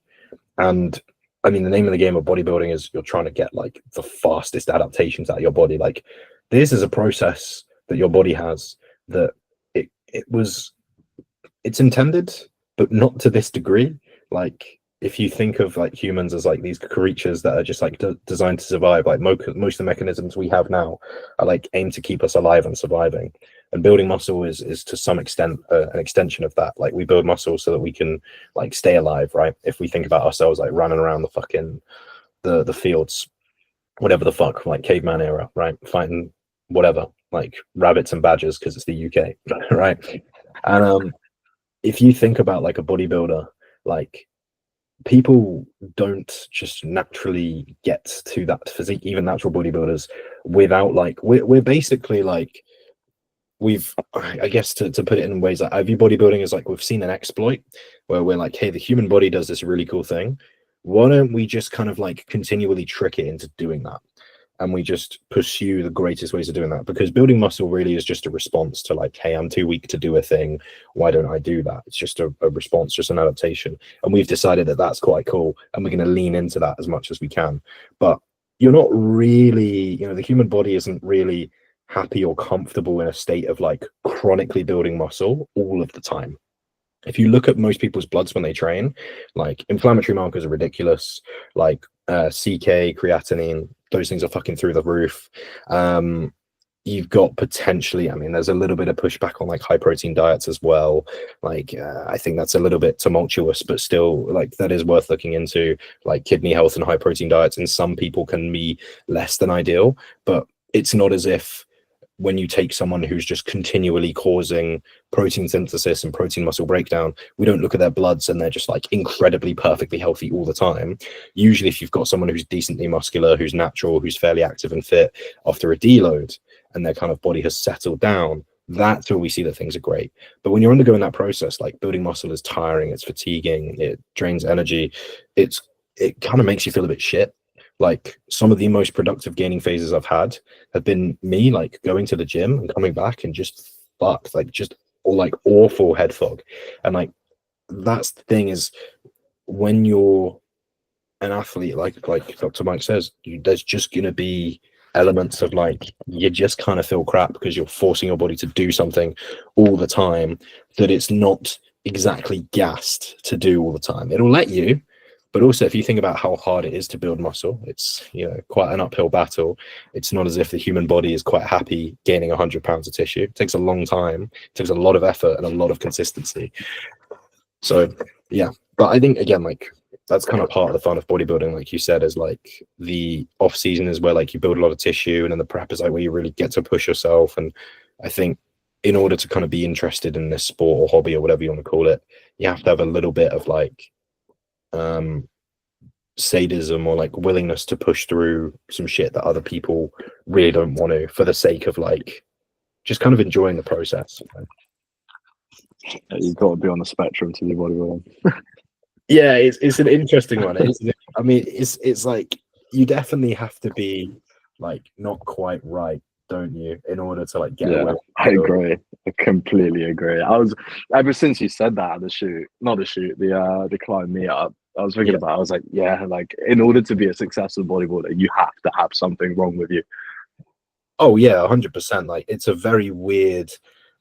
And I mean, the name of the game of bodybuilding is you're trying to get like the fastest adaptations out of your body. Like, this is a process that your body has that it's intended, but not to this degree. Like, if you think of like humans as like these creatures that are just like designed to survive, like most of the mechanisms we have now are like aimed to keep us alive and surviving. And building muscle is to some extent an extension of that. Like, we build muscle so that we can like stay alive, right? If we think about ourselves like running around the fucking the fields, whatever the fuck, like caveman era, right? Fighting whatever, like rabbits and badgers because it's the UK, right? And if you think about like a bodybuilder, like, people don't just naturally get to that physique, even natural bodybuilders, without like we're basically like, I guess to put it in ways, like, I view bodybuilding as like, we've seen an exploit where we're like, hey, the human body does this really cool thing. Why don't we just kind of like continually trick it into doing that? And we just pursue the greatest ways of doing that, because building muscle really is just a response to like, hey, I'm too weak to do a thing. Why don't I do that? It's just a response, just an adaptation. And we've decided that that's quite cool, and we're going to lean into that as much as we can. But you're not really, the human body isn't really happy or comfortable in a state of like chronically building muscle all of the time. If you look at most people's bloods when they train, like, inflammatory markers are ridiculous, like CK, creatinine, those things are fucking through the roof. You've got potentially, I mean, there's a little bit of pushback on like high protein diets as well. Like, I think that's a little bit tumultuous, but still, like, that is worth looking into. Like, kidney health and high protein diets in some people can be less than ideal, but it's not as if when you take someone who's just continually causing protein synthesis and protein muscle breakdown, we don't look at their bloods and they're just like incredibly perfectly healthy all the time. Usually, if you've got someone who's decently muscular, who's natural, who's fairly active and fit after a deload, and their kind of body has settled down, that's where we see that things are great. But when you're undergoing that process, like, building muscle is tiring, it's fatiguing, it drains energy, it kind of makes you feel a bit shit. Like, some of the most productive gaining phases I've had have been me like going to the gym and coming back and just fucked, like, just like awful head fog. And like, that's the thing, is when you're an athlete, like Dr. Mike says, there's just gonna be elements of like, you just kind of feel crap because you're forcing your body to do something all the time that it's not exactly gassed to do all the time. It'll let you, but also if you think about how hard it is to build muscle, it's, you know, quite an uphill battle. It's not as if the human body is quite happy gaining 100 pounds of tissue. It takes a long time, it takes a lot of effort and a lot of consistency. So yeah, but I think again, like, that's kind of part of the fun of bodybuilding, like you said, is like the off season is where like you build a lot of tissue, and then the prep is like where you really get to push yourself. And I think in order to kind of be interested in this sport or hobby or whatever you want to call it, you have to have a little bit of like sadism or like willingness to push through some shit that other people really don't want to, for the sake of like just kind of enjoying the process. You've got to be on the spectrum to do bodybuilding. Yeah, it's an interesting one, isn't it? I mean, it's like you definitely have to be like not quite right, don't you, in order to like get away. I agree. I completely agree. I was, ever since you said that at the climb meetup, I was thinking about it. I was like, yeah, like in order to be a successful bodybuilder, you have to have something wrong with you. Oh yeah, 100%. Like, it's a very weird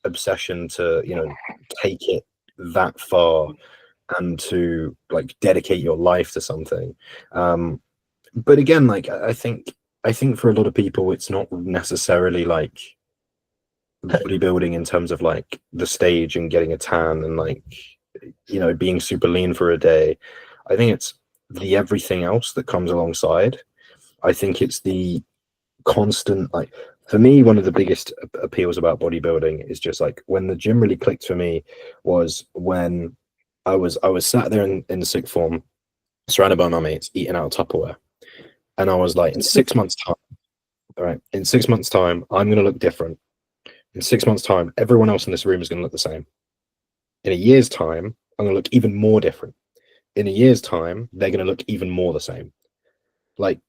obsession to, you know, take it that far and to like dedicate your life to something. But again, like I think for a lot of people, it's not necessarily like bodybuilding in terms of like the stage and getting a tan and like, you know, being super lean for a day. I think it's the everything else that comes alongside. I think it's the constant, like, for me, one of the biggest appeals about bodybuilding is just like when the gym really clicked for me was when I was sat there in the sixth form, surrounded by my mates, eating out of Tupperware, and I was like, in 6 months' time, all right, in 6 months' time, I'm going to look different. In 6 months' time, everyone else in this room is going to look the same. In a year's time, I'm going to look even more different. In a year's time, they're going to look even more the same. Like,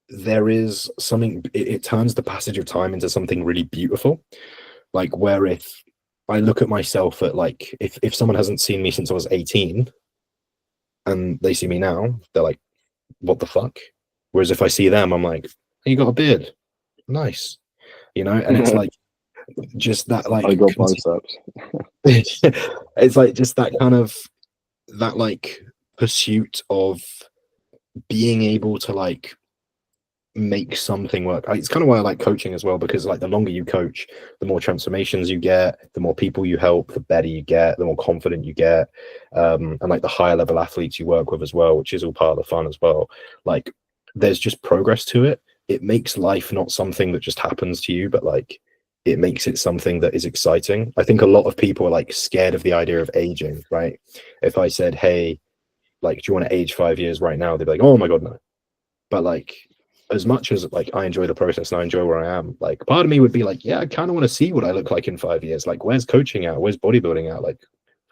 there is something, it turns the passage of time into something really beautiful. Like, where if I look at myself at like, if someone hasn't seen me since I was 18 and they see me now, they're like, what the fuck? Whereas if I see them, I'm like, you got a beard, nice, you know. And it's like just that, like, I got biceps. it's like just that kind of, that like pursuit of being able to like make something work. It's kind of why I like coaching as well, because like the longer you coach, the more transformations you get, the more people you help, the better you get, the more confident you get, and like the higher level athletes you work with as well, which is all part of the fun as well. Like, there's just progress to it. It makes life not something that just happens to you, but like it makes it something that is exciting. I think a lot of people are like scared of the idea of aging, right? If I said, hey, like, do you want to age 5 years right now? They'd be like, oh my god, no. But like, as much as like I enjoy the process and I enjoy where I am, like part of me would be like, yeah, I kind of want to see what I look like in 5 years. Like, where's coaching at? Where's bodybuilding at? Like,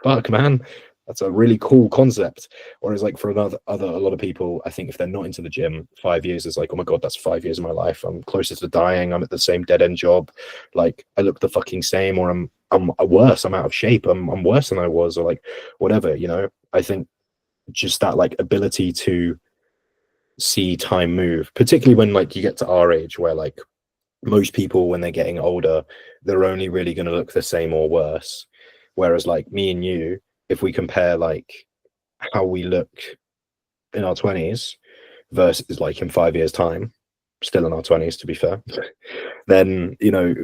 fuck, man, that's a really cool concept. Whereas like for a lot of people, I think if they're not into the gym, 5 years is like, oh my god, that's 5 years of my life. I'm closer to dying. I'm at the same dead end job. Like, I look the fucking same, or I'm worse. I'm out of shape. I'm worse than I was, or like whatever. You know, I think just that like ability to see time move, particularly when like you get to our age, where like most people when they're getting older, they're only really going to look the same or worse. Whereas like me and you, if we compare like how we look in our 20s versus like in 5 years time, still in our 20s to be fair, then you know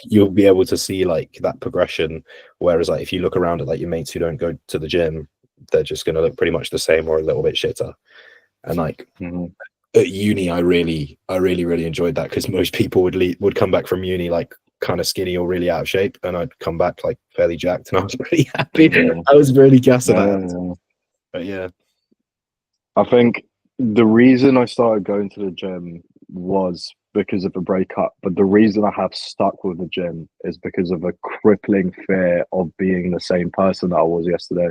you'll be able to see like that progression. Whereas like if you look around at like your mates who don't go to the gym, they're just going to look pretty much the same or a little bit shitter. And like at uni, I really enjoyed that, because most people would come back from uni like kind of skinny or really out of shape, and I'd come back like fairly jacked, and I was pretty happy. I was really gassed about it. But yeah, I think the reason I started going to the gym was because of a breakup, but the reason I have stuck with the gym is because of a crippling fear of being the same person that I was yesterday.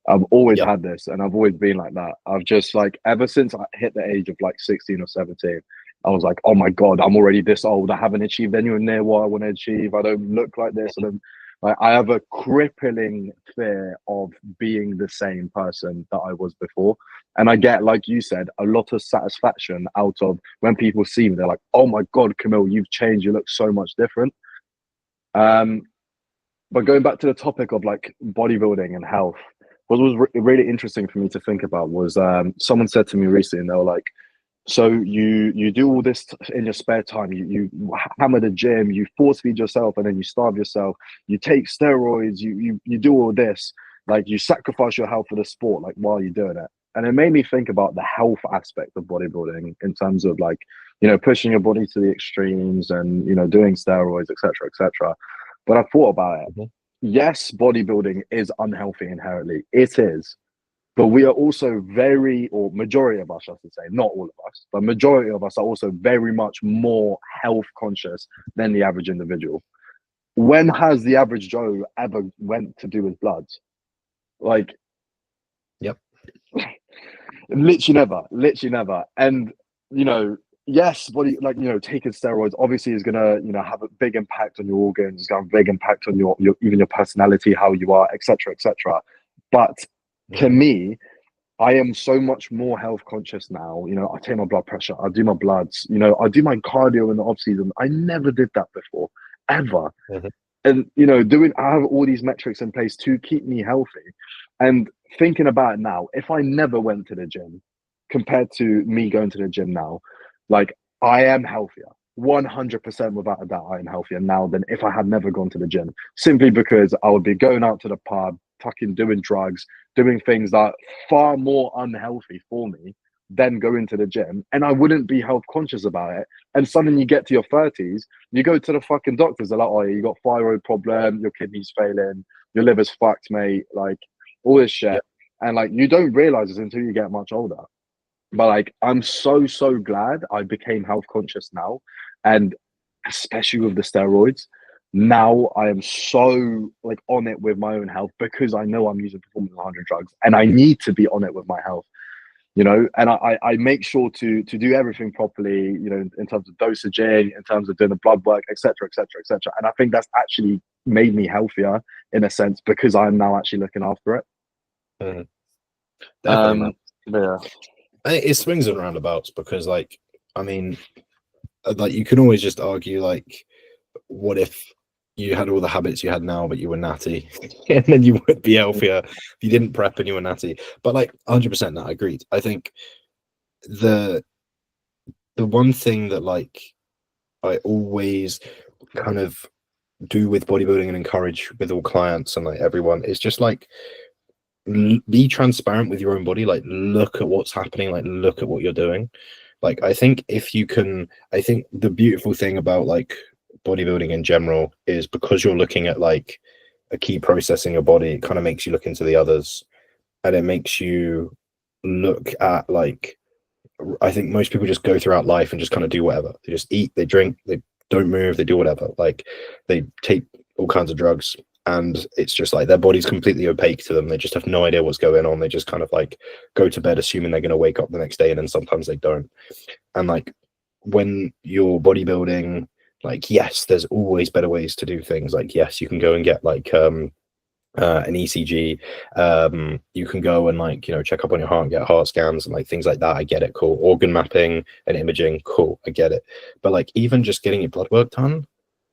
I've always had this, and I've always been like that. I've just like, ever since I hit the age of like 16 or 17, I was like, oh my god, I'm already this old. I haven't achieved anywhere near what I want to achieve. I don't look like this. And like, I have a crippling fear of being the same person that I was before. And I get, like you said, a lot of satisfaction out of when people see me. They're like, oh my god, Camille, you've changed. You look so much different. But going back to the topic of like bodybuilding and health, what was really interesting for me to think about was someone said to me recently, and they were like, so you do all this in your spare time. You hammer the gym, you force feed yourself, and then you starve yourself. You take steroids. You do all this. Like you sacrifice your health for the sport, like while you're doing it. And it made me think about the health aspect of bodybuilding in terms of like, pushing your body to the extremes and doing steroids, etc., etc. But I thought about it. Mhm. Yes, bodybuilding is unhealthy inherently. It is. But we are also or majority of us, I should say, not all of us, but majority of us are also very much more health conscious than the average individual. When has the average Joe ever went to do his bloods? Like, Yep. literally never. And, yes, taking steroids obviously is gonna, have a big impact on your organs, it's gonna have a big impact on your even your personality, how you are, etc., etc. But to Mhm. me, I am so much more health conscious now. I take my blood pressure, I do my bloods, I do my cardio in the off season. I never did that before, ever. Mhm. And I have all these metrics in place to keep me healthy. And thinking about it now, if I never went to the gym compared to me going to the gym now, like I am healthier. 100% without a doubt, I am healthier now than if I had never gone to the gym. Simply because I would be going out to the pub, fucking doing drugs, doing things that are far more unhealthy for me than going to the gym. And I wouldn't be health conscious about it. And suddenly you get to your 30s, you go to the fucking doctors, they're like, oh, you got thyroid problem, your kidney's failing, your liver's fucked, mate, like all this shit. Yep. And like you don't realize this until you get much older. But like I'm so glad I became health conscious now. And especially with the steroids, now I am so like on it with my own health because I know I'm using performance 100 drugs and I need to be on it with my health. And I make sure to do everything properly, in terms of dosaging, in terms of doing the blood work, etc., etc., etc. And I think that's actually made me healthier in a sense because I'm now actually looking after it. Mhm. Definitely, man. Yeah. I think it swings and roundabouts because, like, I mean, like you can always just argue, like, what if you had all the habits you had now, but you were natty, and then you would be healthier if you didn't prep and you were natty. But like, 100%, that agreed. I think the one thing that like I always kind of do with bodybuilding and encourage with all clients and like everyone is just like be transparent with your own body. Like, look at what's happening. Like, look at what you're doing. Like, I think if you can, I think the beautiful thing about like bodybuilding in general is because you're looking at like a key process in your body, it kind of makes you look into the others, and it makes you look at like, I think most people just go throughout life and just kind of do whatever. They just eat, they drink, they don't move, they do whatever. Like, they take all kinds of drugs, and it's just like their body's completely opaque to them. They just have no idea what's going on. They just kind of like go to bed assuming they're going to wake up the next day, and then sometimes they don't. And like when you're bodybuilding, like, yes, there's always better ways to do things. Like, yes, you can go and get like an ECG. You can go and like, check up on your heart and get heart scans and like things like that. I get it. Cool. Organ mapping and imaging. Cool. I get it. But like, even just getting your blood work done,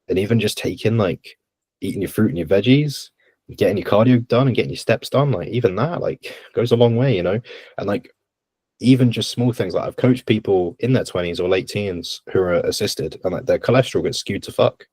and even just taking like eating your fruit and your veggies, getting your cardio done and getting your steps done, like even that like goes a long way, and like even just small things. Like I've coached people in their 20s or late teens who are assisted, and like their cholesterol gets skewed to fuck.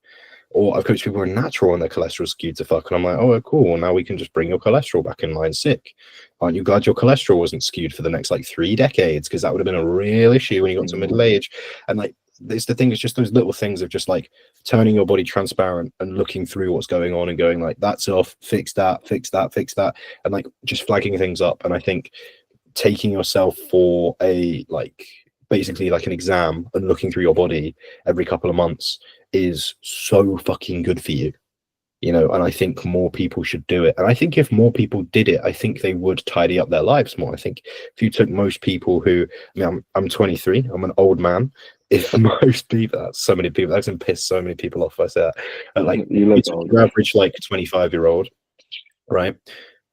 Or I've coached people who are natural and their cholesterol skewed to fuck. And I'm like, oh, cool. Well, now we can just bring your cholesterol back in line. Sick. Aren't you glad your cholesterol wasn't skewed for the next like 3 decades? Because that would have been a real issue when you got to middle age. And like, it's the thing, it's just those little things of just like turning your body transparent and looking through what's going on and going like, that's off, fix that, fix that, fix that. And like just flagging things up. And I think taking yourself for a like basically like an exam and looking through your body every couple of months is so fucking good for you, and I think more people should do it. And I think if more people did it, I think they would tidy up their lives more. I think if you took most people who, I mean, I'm 23, I'm an old man. If most people, that's so many people, that's gonna piss so many people off if I say that. But like you took your average like 25-year-old, right?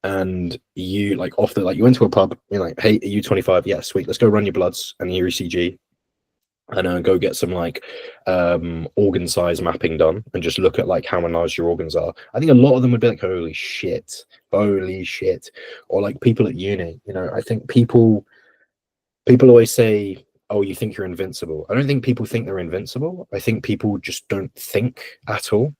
And you like off the like you went to a pub, you're like, hey, are you 25? Yeah, sweet, let's go run your bloods and your ECG. and go get some like organ size mapping done and just look at like how large your organs are, I think a lot of them would be like, holy shit. Or like people at uni, you know, I think people always say, oh, you think you're invincible. I don't think people think they're invincible. I think people just don't think at all.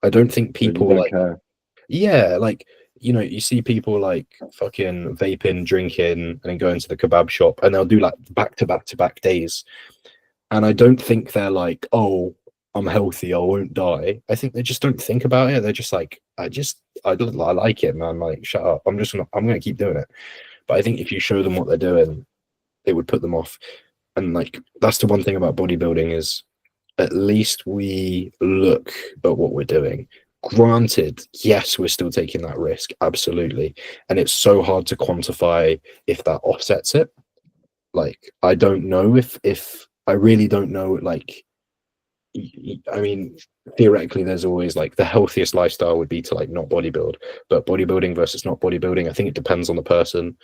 I don't think So you people don't like, care. yeah, like, you know, you see people like fucking vaping, drinking, and then going to the kebab shop, and they'll do like back to back to back days. And I don't think they're like, oh, I'm healthy, I won't die. I think they just don't think about it. They're just like, I like it, man. Like, shut up. I'm gonna keep doing it. But I think if you show them what they're doing, it would put them off. And like, that's the one thing about bodybuilding is at least we look at what we're doing. Granted, yes, we're still taking that risk, absolutely. And it's so hard to quantify if that offsets it. Like, I don't know if I really don't know, like, I mean, theoretically, there's always like the healthiest lifestyle would be to like not bodybuild, but bodybuilding versus not bodybuilding, I think it depends on the person,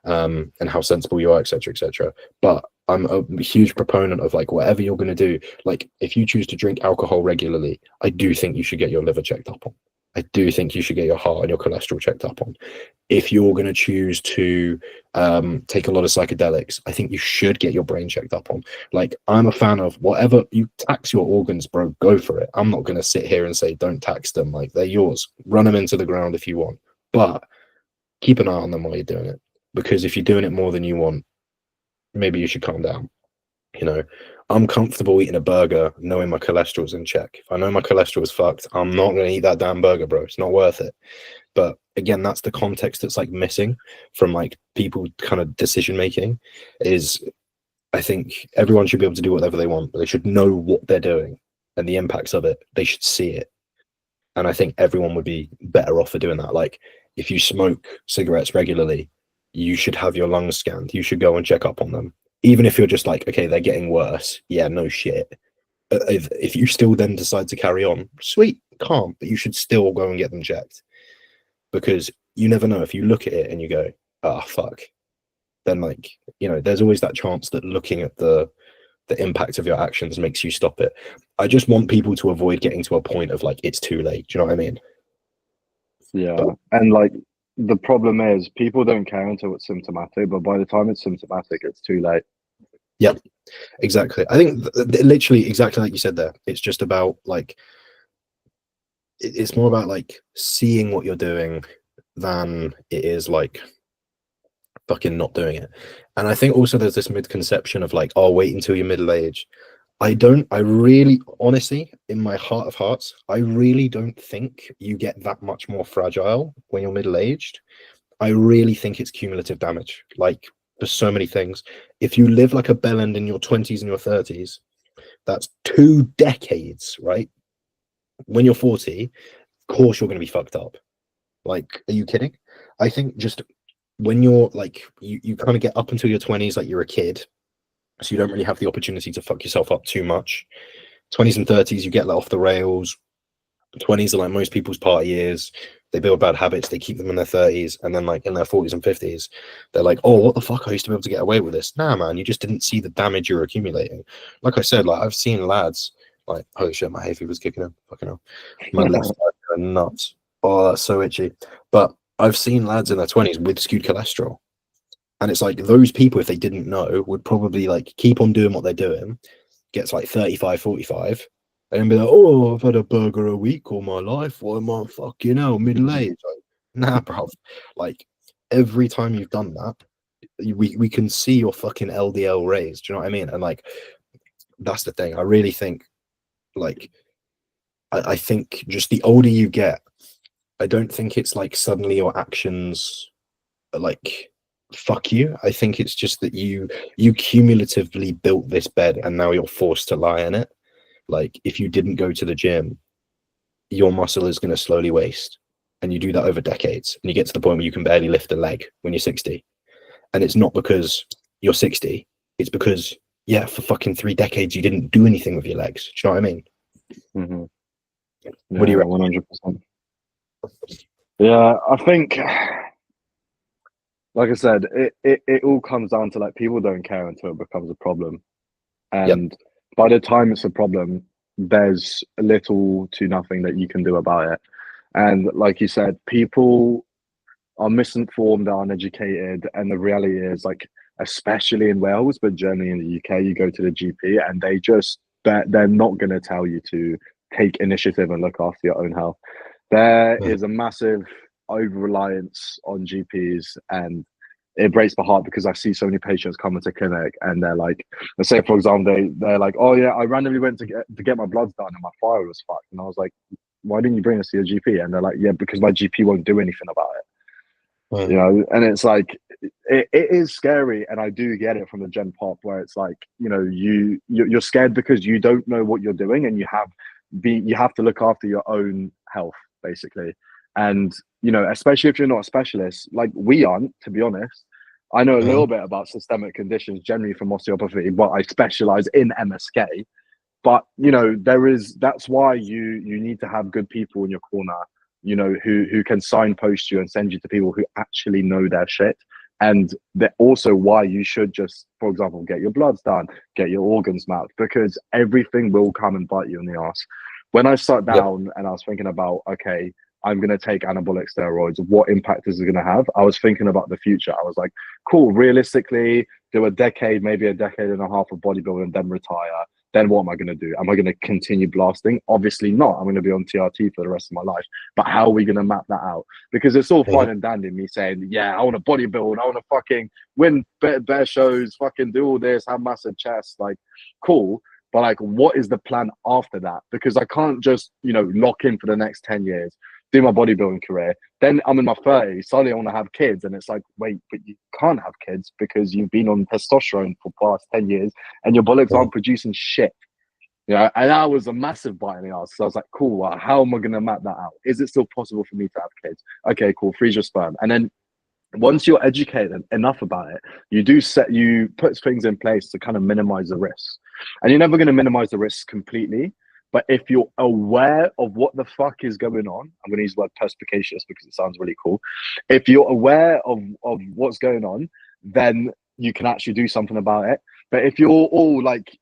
and how sensible you are, etc., etc. But I'm a huge proponent of like whatever you're going to do. Like, if you choose to drink alcohol regularly, I do think you should get your liver checked up on. I do think you should get your heart and your cholesterol checked up on. If you're going to choose to take a lot of psychedelics, I think you should get your brain checked up on. Like, I'm a fan of whatever you tax your organs, bro, go for it. I'm not going to sit here and say don't tax them. Like, they're yours. Run them into the ground if you want, but keep an eye on them while you're doing it. Because if you're doing it more than you want, maybe you should calm down. You know, I'm comfortable eating a burger knowing my cholesterol's in check. If I know my cholesterol is fucked, I'm not going to eat that damn burger, bro. It's not worth it. But again, that's the context that's like missing from like people kind of decision making. Is I think everyone should be able to do whatever they want, but they should know what they're doing and the impacts of it. They should see it. And I think everyone would be better off for doing that. Like, if you smoke cigarettes regularly, you should have your lungs scanned. You should go and check up on them. Even if you're just like, okay, they're getting worse. Yeah, no shit. If you still then decide to carry on, sweet, calm, but you should still go and get them checked. Because you never know, if you look at it and you go, ah, fuck, then like, you know, there's always that chance that looking at the impact of your actions makes you stop it. I just want people to avoid getting to a point of like, it's too late. Do you know what I mean? Yeah, But and like the problem is people don't care until it's symptomatic, but by the time it's symptomatic, it's too late. yeah, exactly. I think literally exactly like you said there. It's just about like, it's more about like seeing what you're doing than it is like fucking not doing it. And I think also there's this misconception of like, oh, wait until you're middle aged. I really, honestly, in my heart of hearts, I really don't think you get that much more fragile when you're middle aged. I really think it's cumulative damage. Like, for so many things. If you live like a bellend in your 20s and your 30s, that's 2 decades, right? When you're 40, of course you're going to be fucked up. Like, are you kidding? I think just when you're like, you kind of get up until your 20s, like you're a kid. So you don't really have the opportunity to fuck yourself up too much. 20s and 30s, you get let off the rails. 20s are like most people's party years. They build bad habits, they keep them in their 30s, and then like in their 40s and 50s, they're like, oh, what the fuck? I used to be able to get away with this. Nah, man, you just didn't see the damage you're accumulating. Like I said, like I've seen lads like, holy shit, my hay fever's kicking in. Fucking hell. My lips are nuts. Oh, that's so itchy. But I've seen lads in their 20s with skewed cholesterol. And it's like those people, if they didn't know, would probably like keep on doing what they're doing, gets like 35, 45, and then be like, oh, I've had a burger a week all my life. Why am I fucking hell, middle age? Like, nah, bro. Like, every time you've done that, we can see your fucking LDL raised. Do you know what I mean? And like, that's the thing. I really think, like, I think just the older you get, I don't think it's like suddenly your actions like fuck you. I think it's just that you cumulatively built this bed and now you're forced to lie in it. Like, if you didn't go to the gym, your muscle is going to slowly waste, and you do that over decades, and you get to the point where you can barely lift a leg when you're 60. And it's not because you're 60, it's because, yeah, for fucking 3 decades you didn't do anything with your legs. Do you know what I mean? Mm-hmm. What do you Yeah, reckon? 100%. Yeah, I think, like I said, it all comes down to like people don't care until it becomes a problem. Yep. And by the time it's a problem, there's little to nothing that you can do about it. And like you said, people are misinformed, are uneducated, and the reality is, like, especially in Wales, but Germany and the UK, you go to the GP and they're not going to tell you to take initiative and look after your own health. There is a massive over reliance on GPs, and it breaks my heart because I see so many patients come into clinic and they're like, let's say for example, they're like, oh yeah, I randomly went to get my bloods done and my thyroid was fucked, and I was like, why didn't you bring us to your GP? And they're like, yeah, because my GP won't do anything about it. You know, and it's like it is scary, and I do get it from the Gen Pop, where it's like, you know, you're scared because you don't know what you're doing, and you have to look after your own health basically. And you know, especially if you're not a specialist, like we aren't, to be honest. I know a little bit about systemic conditions generally from osteopathy, but I specialize in MSK. But you know, that's why you need to have good people in your corner, you know, who can signpost you and send you to people who actually know their shit. And that also why you should just, for example, get your bloods done, get your organs mapped, because everything will come and bite you in the ass. When I sat down and I was thinking about, okay, I'm going to take anabolic steroids, what impact is it going to have? I was thinking about the future. I was like, cool, realistically, do a decade, maybe a decade and a half of bodybuilding and then retire. Then what am I going to do? Am I going to continue blasting? Obviously not. I'm going to be on TRT for the rest of my life. But how are we going to map that out? Because it's all fine and dandy me saying, yeah, I want to bodybuild. I want to fucking win bear shows, fucking do all this, have massive chests. Like, cool. But like, what is the plan after that? Because I can't just, you know, lock in for the next 10 years, do my bodybuilding career. Then I'm in my 30s, suddenly I want to have kids. And it's like, wait, but you can't have kids because you've been on testosterone for the past 10 years and your bollocks aren't producing shit. You know, and that was a massive bite in the ass. So I was like, cool, well, how am I going to map that out? Is it still possible for me to have kids? Okay, cool, freeze your sperm. And then once you're educated enough about it, you put things in place to kind of minimize the risks. And you're never going to minimize the risks completely. But if you're aware of what the fuck is going on, I'm going to use the word perspicacious because it sounds really cool. If you're aware of what's going on, then you can actually do something about it. But if you're all like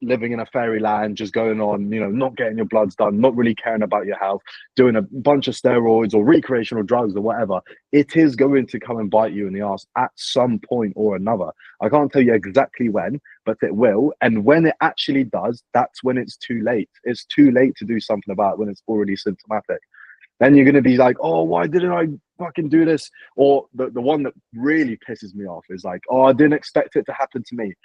living in a fairyland, just going on, you know, not getting your bloods done, not really caring about your health, doing a bunch of steroids or recreational drugs or whatever, it is going to come and bite you in the ass at some point or another. I can't tell you exactly when, but it will. And when it actually does, that's when it's too late. It's too late to do something about it when it's already symptomatic. Then you're going to be like, oh, why didn't I fucking do this? Or the one that really pisses me off is like, oh, I didn't expect it to happen to me.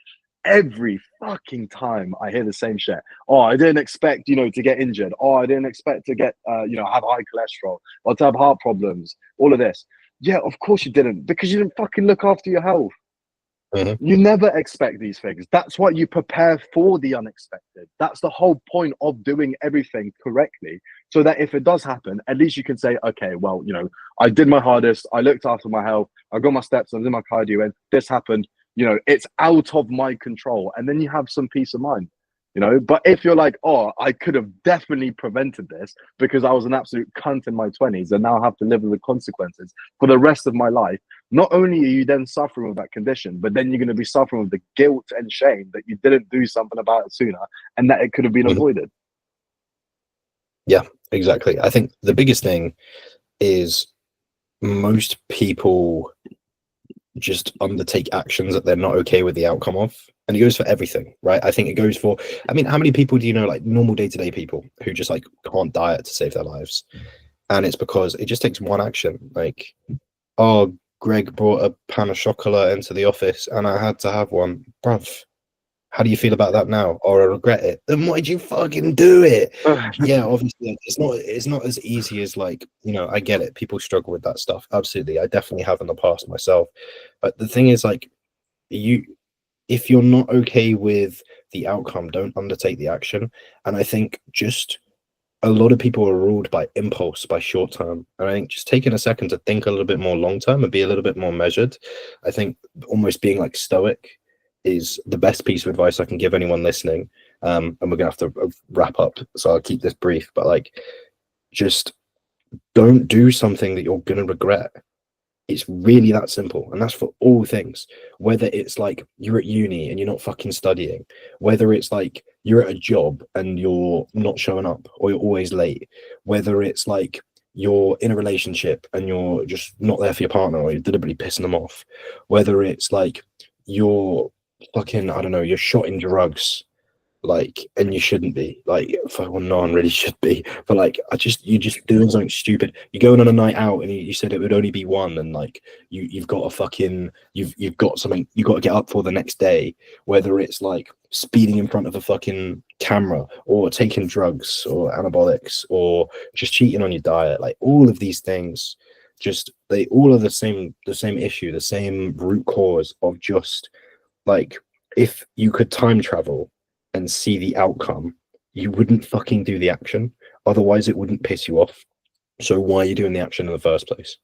Every fucking time I hear the same shit. Oh, I didn't expect, you know, to get injured. Oh, I didn't expect to get, you know, have high cholesterol or to have heart problems. All of this. Yeah, of course you didn't, because you didn't fucking look after your health. You never expect these things. That's why you prepare for the unexpected. That's the whole point of doing everything correctly, so that if it does happen, at least you can say, okay, well, you know, I did my hardest. I looked after my health. I got my steps. I did my cardio, and this happened. You know, it's out of my control, and then you have some peace of mind. You know, but if you're like, oh, I could have definitely prevented this because I was an absolute cunt in my 20s and now have to live with the consequences for the rest of my life. Not only are you then suffering with that condition, but then you're going to be suffering with the guilt and shame that you didn't do something about it sooner and that it could have been avoided. Yeah, exactly. I think the biggest thing is most people just undertake actions that they're not okay with the outcome of. And it goes for everything, right? I think it goes for, I mean, how many people do you know, like normal day-to-day people who just like can't diet to save their lives? And it's because it just takes one action. Like, oh, Greg brought a pan of chocolate into the office and I had to have one. Bruv, how do you feel about that now? Or I regret it. Then why'd you fucking do it? Yeah, obviously it's not as easy as, like, you know, I get it. People struggle with that stuff. Absolutely. I definitely have in the past myself. But the thing is, like, if you're not okay with the outcome, don't undertake the action. And I think just a lot of people are ruled by impulse, by short term. And I think just taking a second to think a little bit more long term and be a little bit more measured, I think almost being like stoic is the best piece of advice I can give anyone listening. And we're gonna have to wrap up, so I'll keep this brief, but like, just don't do something that you're gonna regret. It's really that simple, and that's for all things. Whether it's like you're at uni and you're not fucking studying, whether it's like you're at a job and you're not showing up or you're always late, whether it's like you're in a relationship and you're just not there for your partner or you're deliberately pissing them off, whether it's like you're fucking, I don't know, you're shot in drugs, like, and you shouldn't be, like, well, no one really should be, but like, you're just doing something stupid. You're going on a night out and you said it would only be one, and like you've got a fucking, you've got something you got to get up for the next day, whether it's like speeding in front of a fucking camera or taking drugs or anabolics or just cheating on your diet. Like, all of these things, just, they all are the same issue, the same root cause of just, like, if you could time travel and see the outcome, you wouldn't fucking do the action. Otherwise, it wouldn't piss you off. So why are you doing the action in the first place?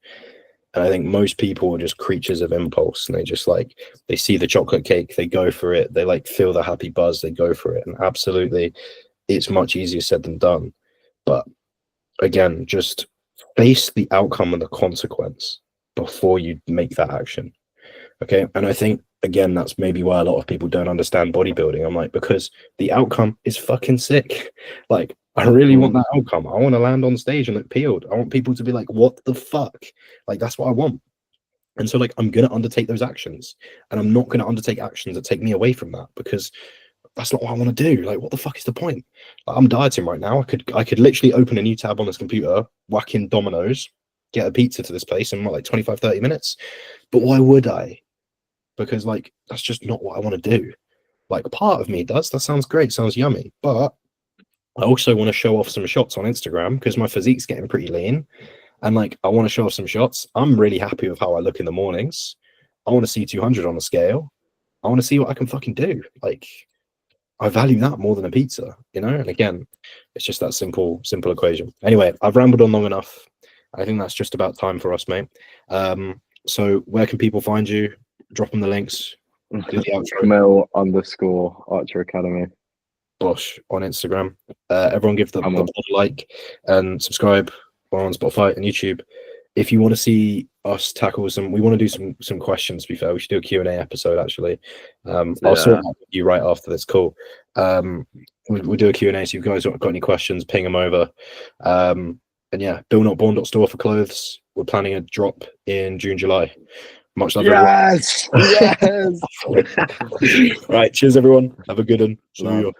And I think most people are just creatures of impulse, and they just, like, they see the chocolate cake, they go for it, they like feel the happy buzz, they go for it. And absolutely, it's much easier said than done. But again, just face the outcome and the consequence before you make that action. Okay. And I think, again, that's maybe why a lot of people don't understand bodybuilding. I'm like, because the outcome is fucking sick. Like, I really want that outcome. I want to land on stage and look peeled. I want people to be like, what the fuck? Like, that's what I want. And so, like, I'm going to undertake those actions, and I'm not going to undertake actions that take me away from that, because that's not what I want to do. Like, what the fuck is the point? Like, I'm dieting right now. I could literally open a new tab on this computer, whack in Domino's, get a pizza to this place in like 25, 30 minutes. But why would I? Because, like, that's just not what I want to do. Like, part of me does. That sounds great, sounds yummy. But I also want to show off some shots on Instagram because my physique's getting pretty lean. And, like, I want to show off some shots. I'm really happy with how I look in the mornings. I want to see 200 on the scale. I want to see what I can fucking do. Like, I value that more than a pizza, you know? And again, it's just that simple equation. Anyway, I've rambled on long enough. I think that's just about time for us, mate. So where can people find you? Drop them the links. Do the outro. Mel_Archer Academy. Bosh on Instagram. Everyone give the pod a like and subscribe. We're on Spotify and YouTube. If you want to see us tackle we want to do some questions, to be fair. We should do a Q&A episode, actually. I'll sort that with you right after this call. We'll do a Q&A, so if you guys got any questions, ping them over. And yeah, BuiltNotBorn.Store for clothes. We're planning a drop in June, July. Much love, yes! everyone. Yes! Right, cheers, everyone. Have a good one. See you.